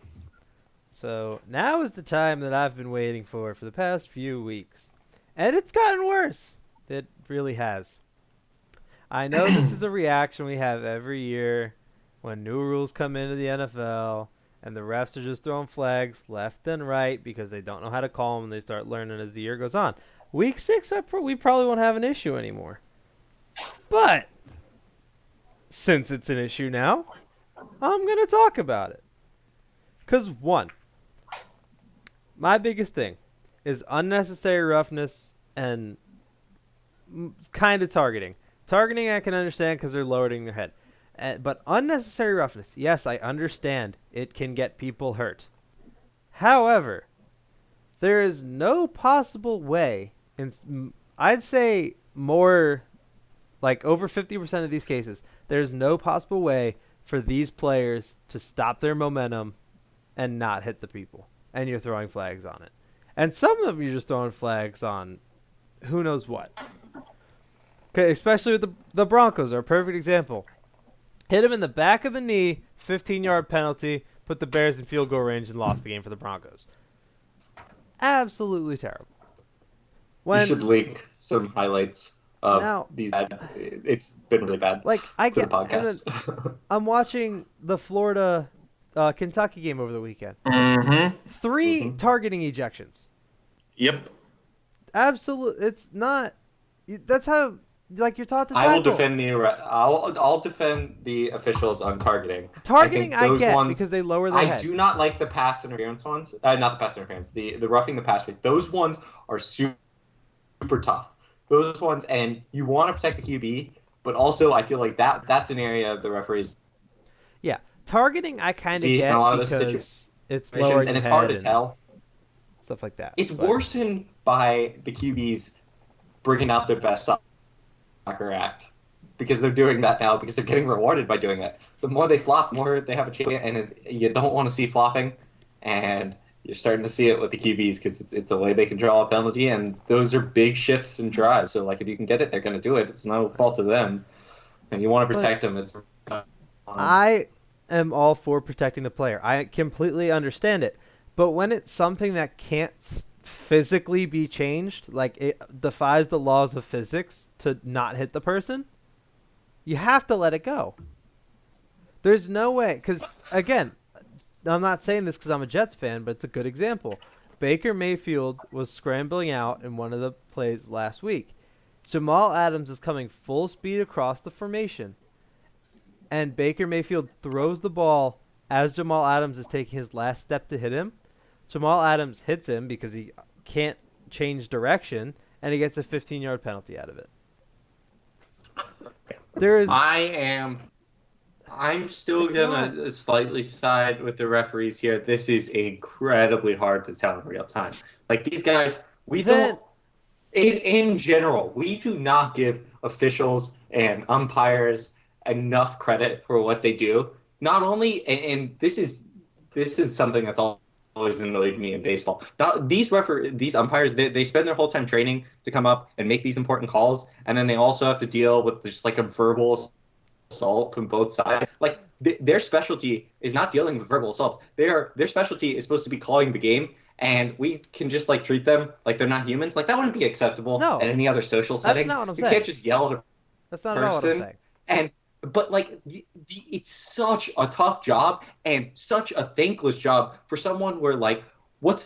So now is the time that I've been waiting for the past few weeks. And it's gotten worse. It really has. I know this is a reaction we have every year when new rules come into the NFL and the refs are just throwing flags left and right because they don't know how to call them and they start learning as the year goes on. Week 6, we probably won't have an issue anymore. But since it's an issue now, I'm going to talk about it. Because, one, my biggest thing is unnecessary roughness and kind of targeting. Targeting I can understand because they're lowering their head. But unnecessary roughness, yes, I understand it can get people hurt. However, there is no possible way, I'd say more, like over 50% of these cases, there's no possible way for these players to stop their momentum and not hit the people. And you're throwing flags on it. And some of them you're just throwing flags on who knows what. Okay, especially with the Broncos are a perfect example. Hit him in the back of the knee, 15-yard penalty, put the Bears in field goal range and lost the game for the Broncos. Absolutely terrible. You should link some highlights of these ads. It's been really bad. Like I get the podcast. I'm watching the Florida Kentucky game over the weekend. Mm-hmm. 3 targeting ejections. Yep. Absolutely. It's not. That's how. Like you're taught to tackle. I'll defend the officials on targeting. Targeting I get because they lower their head. I do not like the pass interference ones. Not the pass interference. The roughing the passer. Those ones are super super tough. Those ones, and you want to protect the QB, but also I feel like that's an area the referees Yeah, targeting I kind of see in a get lot of those because it's situations, lowering and the it's hard head to and tell. stuff like that. It's But worsened by the QBs bringing out their best soccer act because they're doing that now because they're getting rewarded by doing it. The more they flop, the more they have a chance, and you don't want to see flopping, and you're starting to see it with the QBs because it's a way they can draw a penalty, and those are big shifts and drives. So like if you can get it, they're going to do it. It's no fault of them, and you want to protect them. It's I am all for protecting the player. I completely understand it. But when it's something that can't physically be changed, like it defies the laws of physics to not hit the person, you have to let it go. There's no way, because again, I'm not saying this because I'm a Jets fan, but it's a good example. Baker Mayfield was scrambling out in one of the plays last week. Jamal Adams is coming full speed across the formation, and Baker Mayfield throws the ball as Jamal Adams is taking his last step to hit him. Jamal Adams hits him because he can't change direction, and he gets a 15-yard penalty out of it. I'm still gonna slightly side with the referees here. This is incredibly hard to tell in real time. Like these guys, in general, we do not give officials and umpires enough credit for what they do. Not only, and this is something that's always annoyed me in baseball. These umpires, they spend their whole time training to come up and make these important calls, and then they also have to deal with just like a verbal assault from both sides. Like their specialty is not dealing with verbal assaults. Their specialty is supposed to be calling the game, and we can just like treat them like they're not humans. Like that wouldn't be acceptable in any other social setting. That's not what I'm you saying. Can't just yell at a That's not person. at all what I'm saying. But like it's such a tough job and such a thankless job for someone where like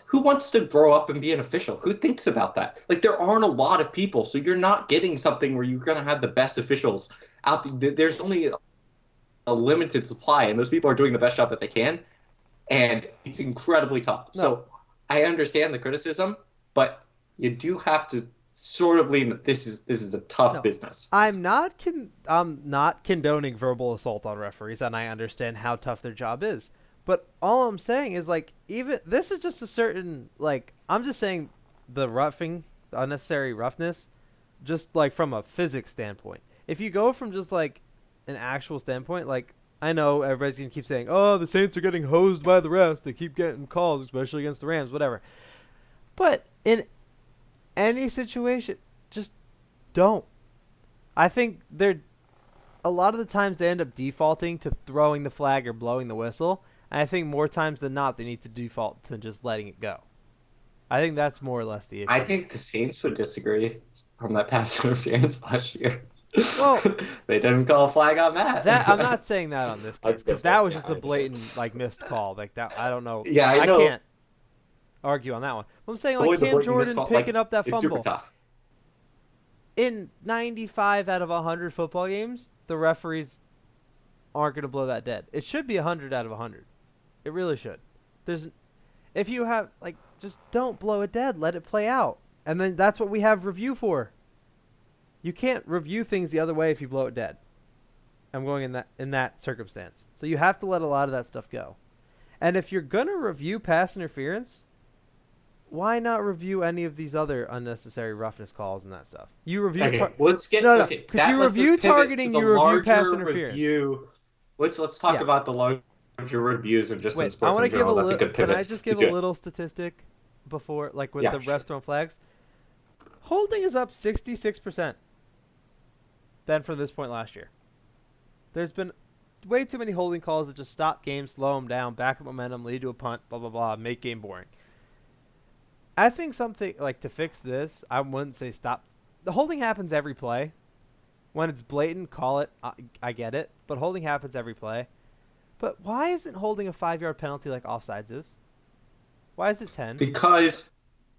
who wants to grow up and be an official? Who thinks about that? Like there aren't a lot of people, so you're not getting something where you're going to have the best officials out. There's only a limited supply, and those people are doing the best job that they can, and it's incredibly tough. No. So I understand the criticism, but you do have to sort of lean that this is a tough business. I'm not condoning verbal assault on referees, and I understand how tough their job is. But all I'm saying is like even this is just a certain like I'm just saying the roughing, the unnecessary roughness, just like from a physics standpoint. If you go from just like an actual standpoint, like I know everybody's gonna keep saying, "Oh, the Saints are getting hosed by the refs. They keep getting calls, especially against the Rams, whatever." But in any situation, just don't. I think a lot of the times they end up defaulting to throwing the flag or blowing the whistle. And I think more times than not they need to default to just letting it go. I think that's more or less the issue. I think the Saints would disagree on that pass interference last year. Well, they didn't call a flag on that. I'm not saying that on this case because that was just a blatant like missed call. Like that, I don't know. Yeah, I know. I can't argue on that one. But I'm saying like Cam Jordan picking up that fumble. It's super tough. In 95 out of 100 football games, the referees aren't going to blow that dead. It should be 100 out of 100. It really should. If you have like, just don't blow it dead. Let it play out, and then that's what we have review for. You can't review things the other way if you blow it dead. I'm going in that circumstance. So you have to let a lot of that stuff go. And if you're gonna review pass interference, why not review any of these other unnecessary roughness calls and that stuff? You review. Because you review targeting, you review pass interference. Let's talk about the larger reviews and just in sports I in general. That's a good pivot. Can I just give a little statistic before, like with the refs throwing flags? Holding is up 66% than for this point last year. There's been way too many holding calls that just stop games, slow them down, back up momentum, lead to a punt, blah, blah, blah, make game boring. I think something like to fix this, I wouldn't say stop. The holding happens every play. When it's blatant, call it. I get it. But holding happens every play. But why isn't holding a 5-yard penalty like offsides is? Why is it 10? Because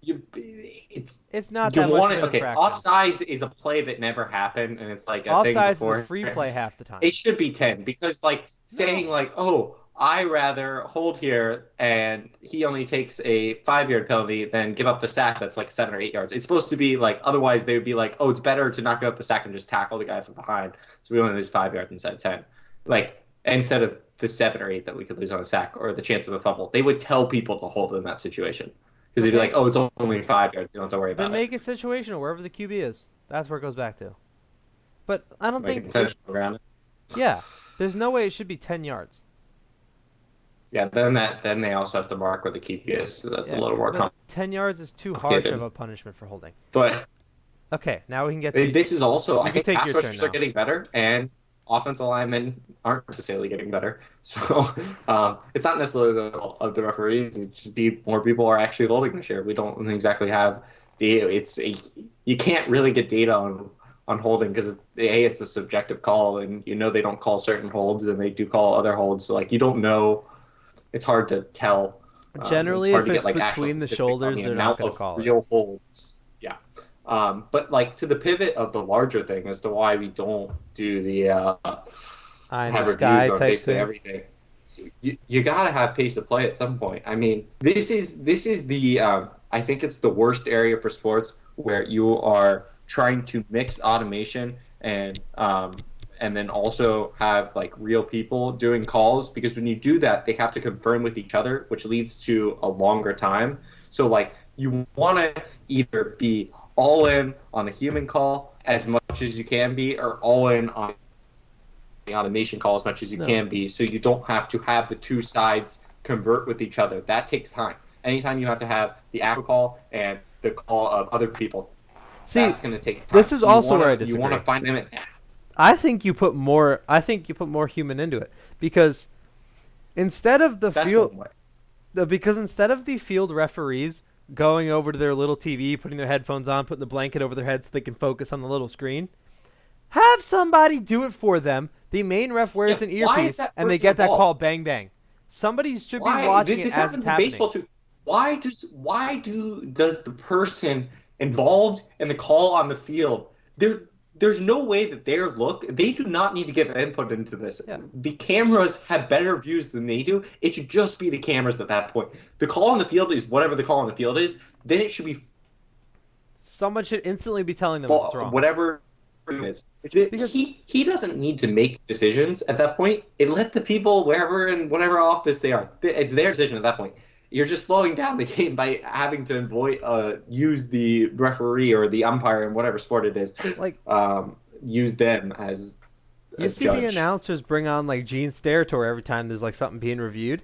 it's not that much of an infraction. Offsides is a play that never happened, and it's like a offsides thing before. Is a free play half the time. It should be 10 because saying like, oh, I rather hold here and he only takes a 5-yard penalty than give up the sack that's like 7 or 8 yards. It's supposed to be like, otherwise they would be like, oh, it's better to not give up the sack and just tackle the guy from behind. So we only lose 5 yards instead of 10. Like, instead of the 7 or 8 that we could lose on a sack or the chance of a fumble, they would tell people to hold in that situation. Because they'd be like, oh, it's only 5 yards. You don't have to worry about it. Then make it situational wherever the QB is. That's where it goes back to. But I don't think. Around it. Yeah. There's no way it should be 10 yards. Yeah, then they also have to mark where the keep is, so that's a little more complicated. 10 yards is too harsh of a punishment for holding. But okay, now we can get to... This is also, I think pass rushers are getting better, and offensive linemen aren't necessarily getting better. So it's not necessarily the referees, it's just more people are actually holding this year. We don't exactly have you can't really get data on holding because it's a subjective call, and they don't call certain holds, and they do call other holds. So you don't know. It's hard to tell. Generally, if it's between the shoulders, they're not going to call it. Real holds, yeah. But to the pivot of the larger thing as to why we don't do the have reviews on basically everything. You gotta have pace of play at some point. I mean, this is the I think it's the worst area for sports where you are trying to mix automation and then also have real people doing calls, because when you do that, they have to confirm with each other, which leads to a longer time. So you want to either be all in on the human call as much as you can be, or all in on the automation call as much as you can be, so you don't have to have the two sides convert with each other. That takes time. Anytime you have to have the actual call and the call of other people, that's going to take time. This is also where I disagree. You want to find them. I think you put more human into it, because instead of the field referees going over to their little TV, putting their headphones on, putting the blanket over their head so they can focus on the little screen, have somebody do it for them. The main ref wears an earpiece, and they get that call, bang bang. Somebody should be watching it as it's happening. Baseball too. Why does the person involved in the call on the field, there's no way that they do not need to give input into this. Yeah. The cameras have better views than they do. It should just be the cameras at that point. The call on the field is whatever the call on the field is. Then it should be. Someone should instantly be telling them what's wrong. Whatever it is. Because he doesn't need to make decisions at that point. Let the people wherever in whatever office they are. It's their decision at that point. You're just slowing down the game by having to use the referee or the umpire in whatever sport it is. Use them as you see judge. The announcers bring on Gene Steratore every time there's something being reviewed.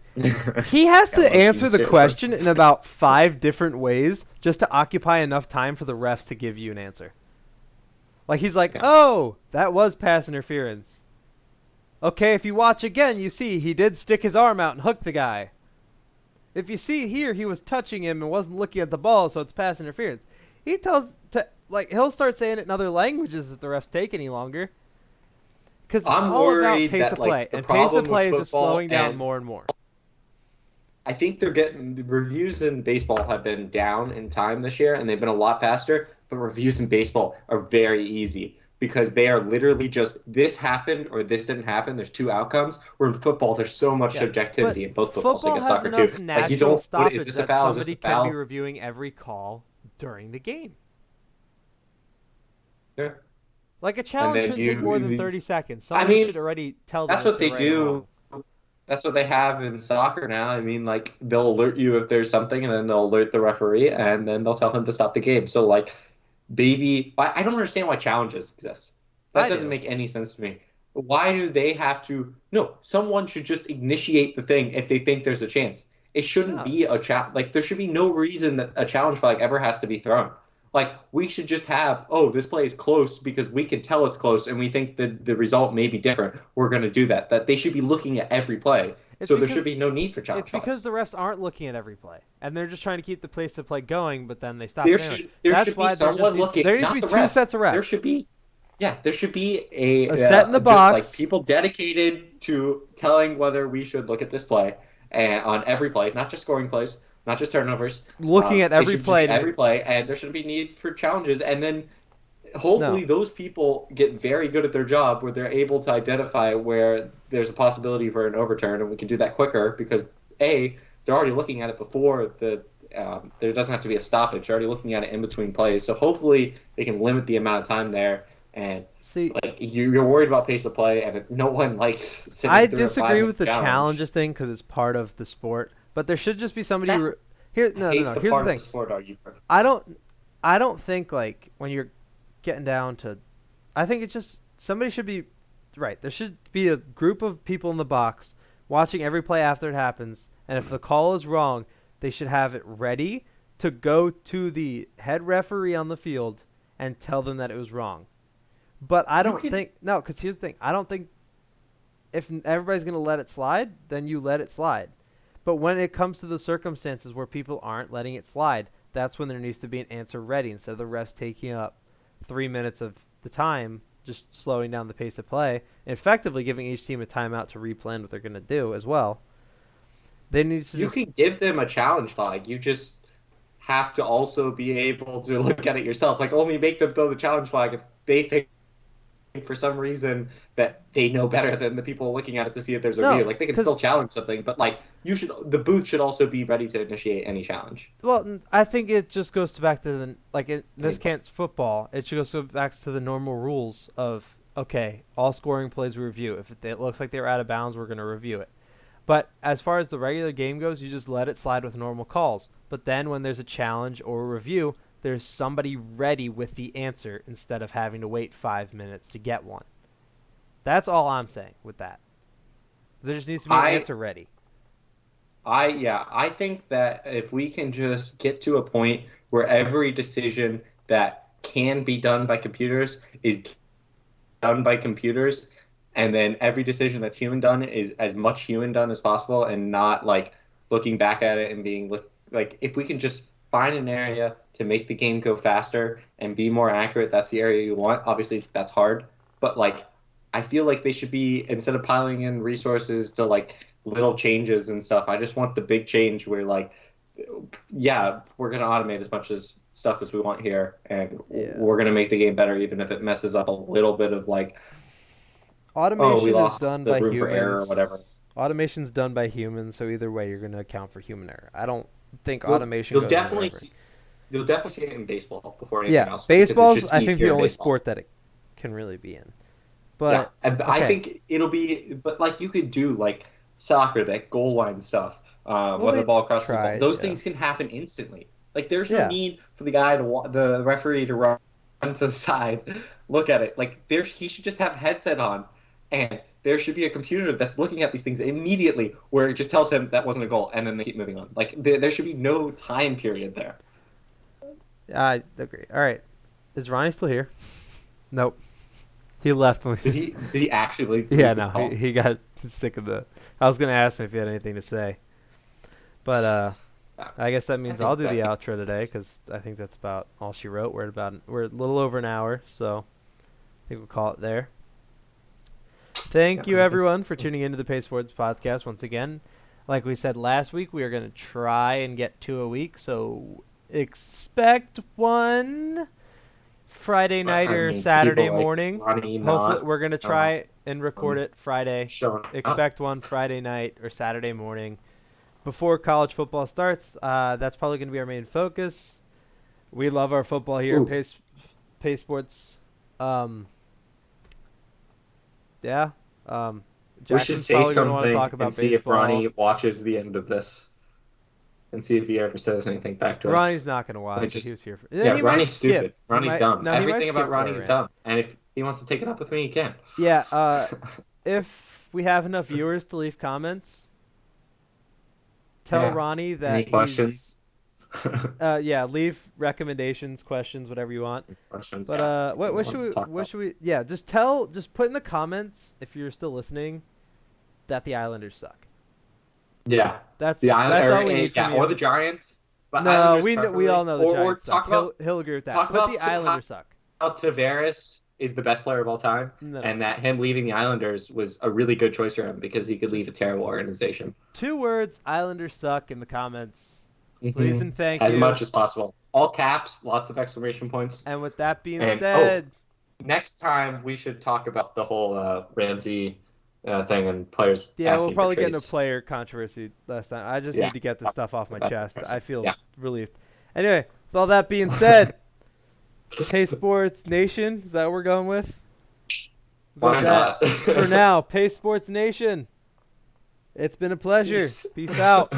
He has to answer the question in about 5 different ways just to occupy enough time for the refs to give you an answer. He's oh, that was pass interference. Okay, if you watch again, you see he did stick his arm out and hook the guy. If you see here, he was touching him and wasn't looking at the ball, so it's pass interference. He he'll start saying it in other languages if the refs take any longer. Because it's all about pace of play, and pace of play is just slowing down more and more. I think the reviews in baseball have been down in time this year, and they've been a lot faster, but reviews in baseball are very easy. Because they are literally just, this happened or this didn't happen. There's 2 outcomes. Where in football, there's so much subjectivity in both footballs, like soccer too. You don't stop is this a foul? Somebody can be reviewing every call during the game. Yeah. A challenge shouldn't take more than 30 seconds. Somebody should already tell them. That's what they do. That's what they have in soccer now. I mean, they'll alert you if there's something, and then they'll alert the referee, and then they'll tell him to stop the game. So I don't understand why challenges exist. That doesn't make any sense to me. Why do they have to? No, someone should just initiate the thing if they think there's a chance. It shouldn't be a challenge. There should be no reason that a challenge flag ever has to be thrown. We should just have, this play is close because we can tell it's close and we think that the result may be different. We're going to do that. That they should be looking at every play. There should be no need for challenge flags. It's because the refs aren't looking at every play. And they're just trying to keep the pace of play going, but then they stop. There should be someone looking. There needs to be 2 sets of refs. There should be a set in the box. People dedicated to telling whether we should look at this play and on every play, not just scoring plays, not just turnovers. Looking at every play. Every play, and there should be need for challenges. And then hopefully those people get very good at their job where they're able to identify where there's a possibility for an overturn, and we can do that quicker because they're already looking at it before there doesn't have to be a stoppage. They're already looking at it in between plays, so hopefully they can limit the amount of time there. And you're worried about pace of play, and no one likes sitting I through disagree with the challenge. challenges thing because it's part of the sport, but there should just be somebody here. No. Here's the thing. The sport I don't think like when you're getting down to, I think it's just somebody should be right. There should be a group of people in the box watching every play after it happens, and if the call is wrong, they should have it ready to go to the head referee on the field and tell them that it was wrong. But I don't think because here's the thing. I don't think if everybody's gonna let it slide, then you let it slide. But when it comes to the circumstances where people aren't letting it slide, that's when there needs to be an answer ready instead of the refs taking up 3 minutes of the time, just slowing down the pace of play, and effectively giving each team a timeout to replan what they're going to do as well. They need to. You can give them a challenge flag. You just have to also be able to look at it yourself. Like, only make them throw the challenge flag if they think for some reason that they know better than the people looking at it to see if there's a review. Like, they can still challenge something, but like the booth should also be ready to initiate any challenge. Well, I think it just goes back to this can't football. It should go back to the normal rules of all scoring plays we review. If it looks like they were out of bounds, we're going to review it. But as far as the regular game goes, you just let it slide with normal calls. But then when there's a challenge or a review, there's somebody ready with the answer instead of having to wait 5 minutes to get one. That's all I'm saying with that. There just needs to be an answer ready. I think that if we can just get to a point where every decision that can be done by computers is done by computers, and then every decision that's human done is as much human done as possible, and not like looking back at it and being like, if we can just find an area to make the game go faster and be more accurate, that's the area you want. Obviously, that's hard, but like, I feel like they should be, instead of piling in resources to like little changes and stuff, I just want the big change where like, yeah, we're going to automate as much as stuff as we want here, and we're going to make the game better even if it messes up a little bit of like, automation is done by humans. For error or whatever. Automation's done by humans, so either way you're going to account for human error. I don't think automation you'll definitely see it in baseball before anything else. Baseball's I think the only sport that it can really be in. But I think it'll be, but like you could do like soccer, that goal line stuff, whether the ball crosses the ball. Those things can happen instantly. Like there's no need for the referee to run to the side, look at it. Like he should just have a headset on, and there should be a computer that's looking at these things immediately where it just tells him that wasn't a goal, and then they keep moving on. Like there should be no time period there. I agree. All right, is Ronnie still here? Nope. He left when Did he actually? Yeah, no. He got sick of the. I was gonna ask him if he had anything to say, but I guess that means I'll do the outro today because I think that's about all she wrote. We're a little over an hour, so I think we'll call it there. Thank you everyone for tuning into the Pace Sports Podcast once again. Like we said last week, we are gonna try and get 2 a week, so expect one Friday night or Saturday morning. Hopefully, we're gonna try and record it Friday. Expect one Friday night or Saturday morning before college football starts. That's probably gonna be our main focus. We love our football here at Pace Sports. We should say something and see if Ronnie watches the end of this. And see if he ever says anything back to us. Ronnie's not going to watch. He was here Ronnie's stupid. Ronnie's dumb. No, everything about Ronnie is dumb. And if he wants to take it up with me, he can. Yeah. If we have enough viewers to leave comments, tell Ronnie that any questions? Leave recommendations, questions, whatever you want. Questions. But what should we? Yeah, just put in the comments if you're still listening that the Islanders suck. Yeah, that's all we need from you. Or the Giants. But no, we all know the Giants suck. He'll agree with that. But the Islanders suck. Tavares is the best player of all time, and that him leaving the Islanders was a really good choice for him because he could leave a terrible organization. 2 words: Islanders suck in the comments, please and thank you. As much as possible. all caps, lots of exclamation points. And with that being And, said, next time we should talk about the whole Ramsey thing and players yeah, we'll asking for probably get into trades. player controversy last time. I just Yeah. need to get this stuff off my That's chest. I feel yeah. relieved. Anyway, with all that being said, Hey Sports Nation, is that what we're going with? Why not? For now, Pace Sports Nation. It's been a pleasure. Peace out.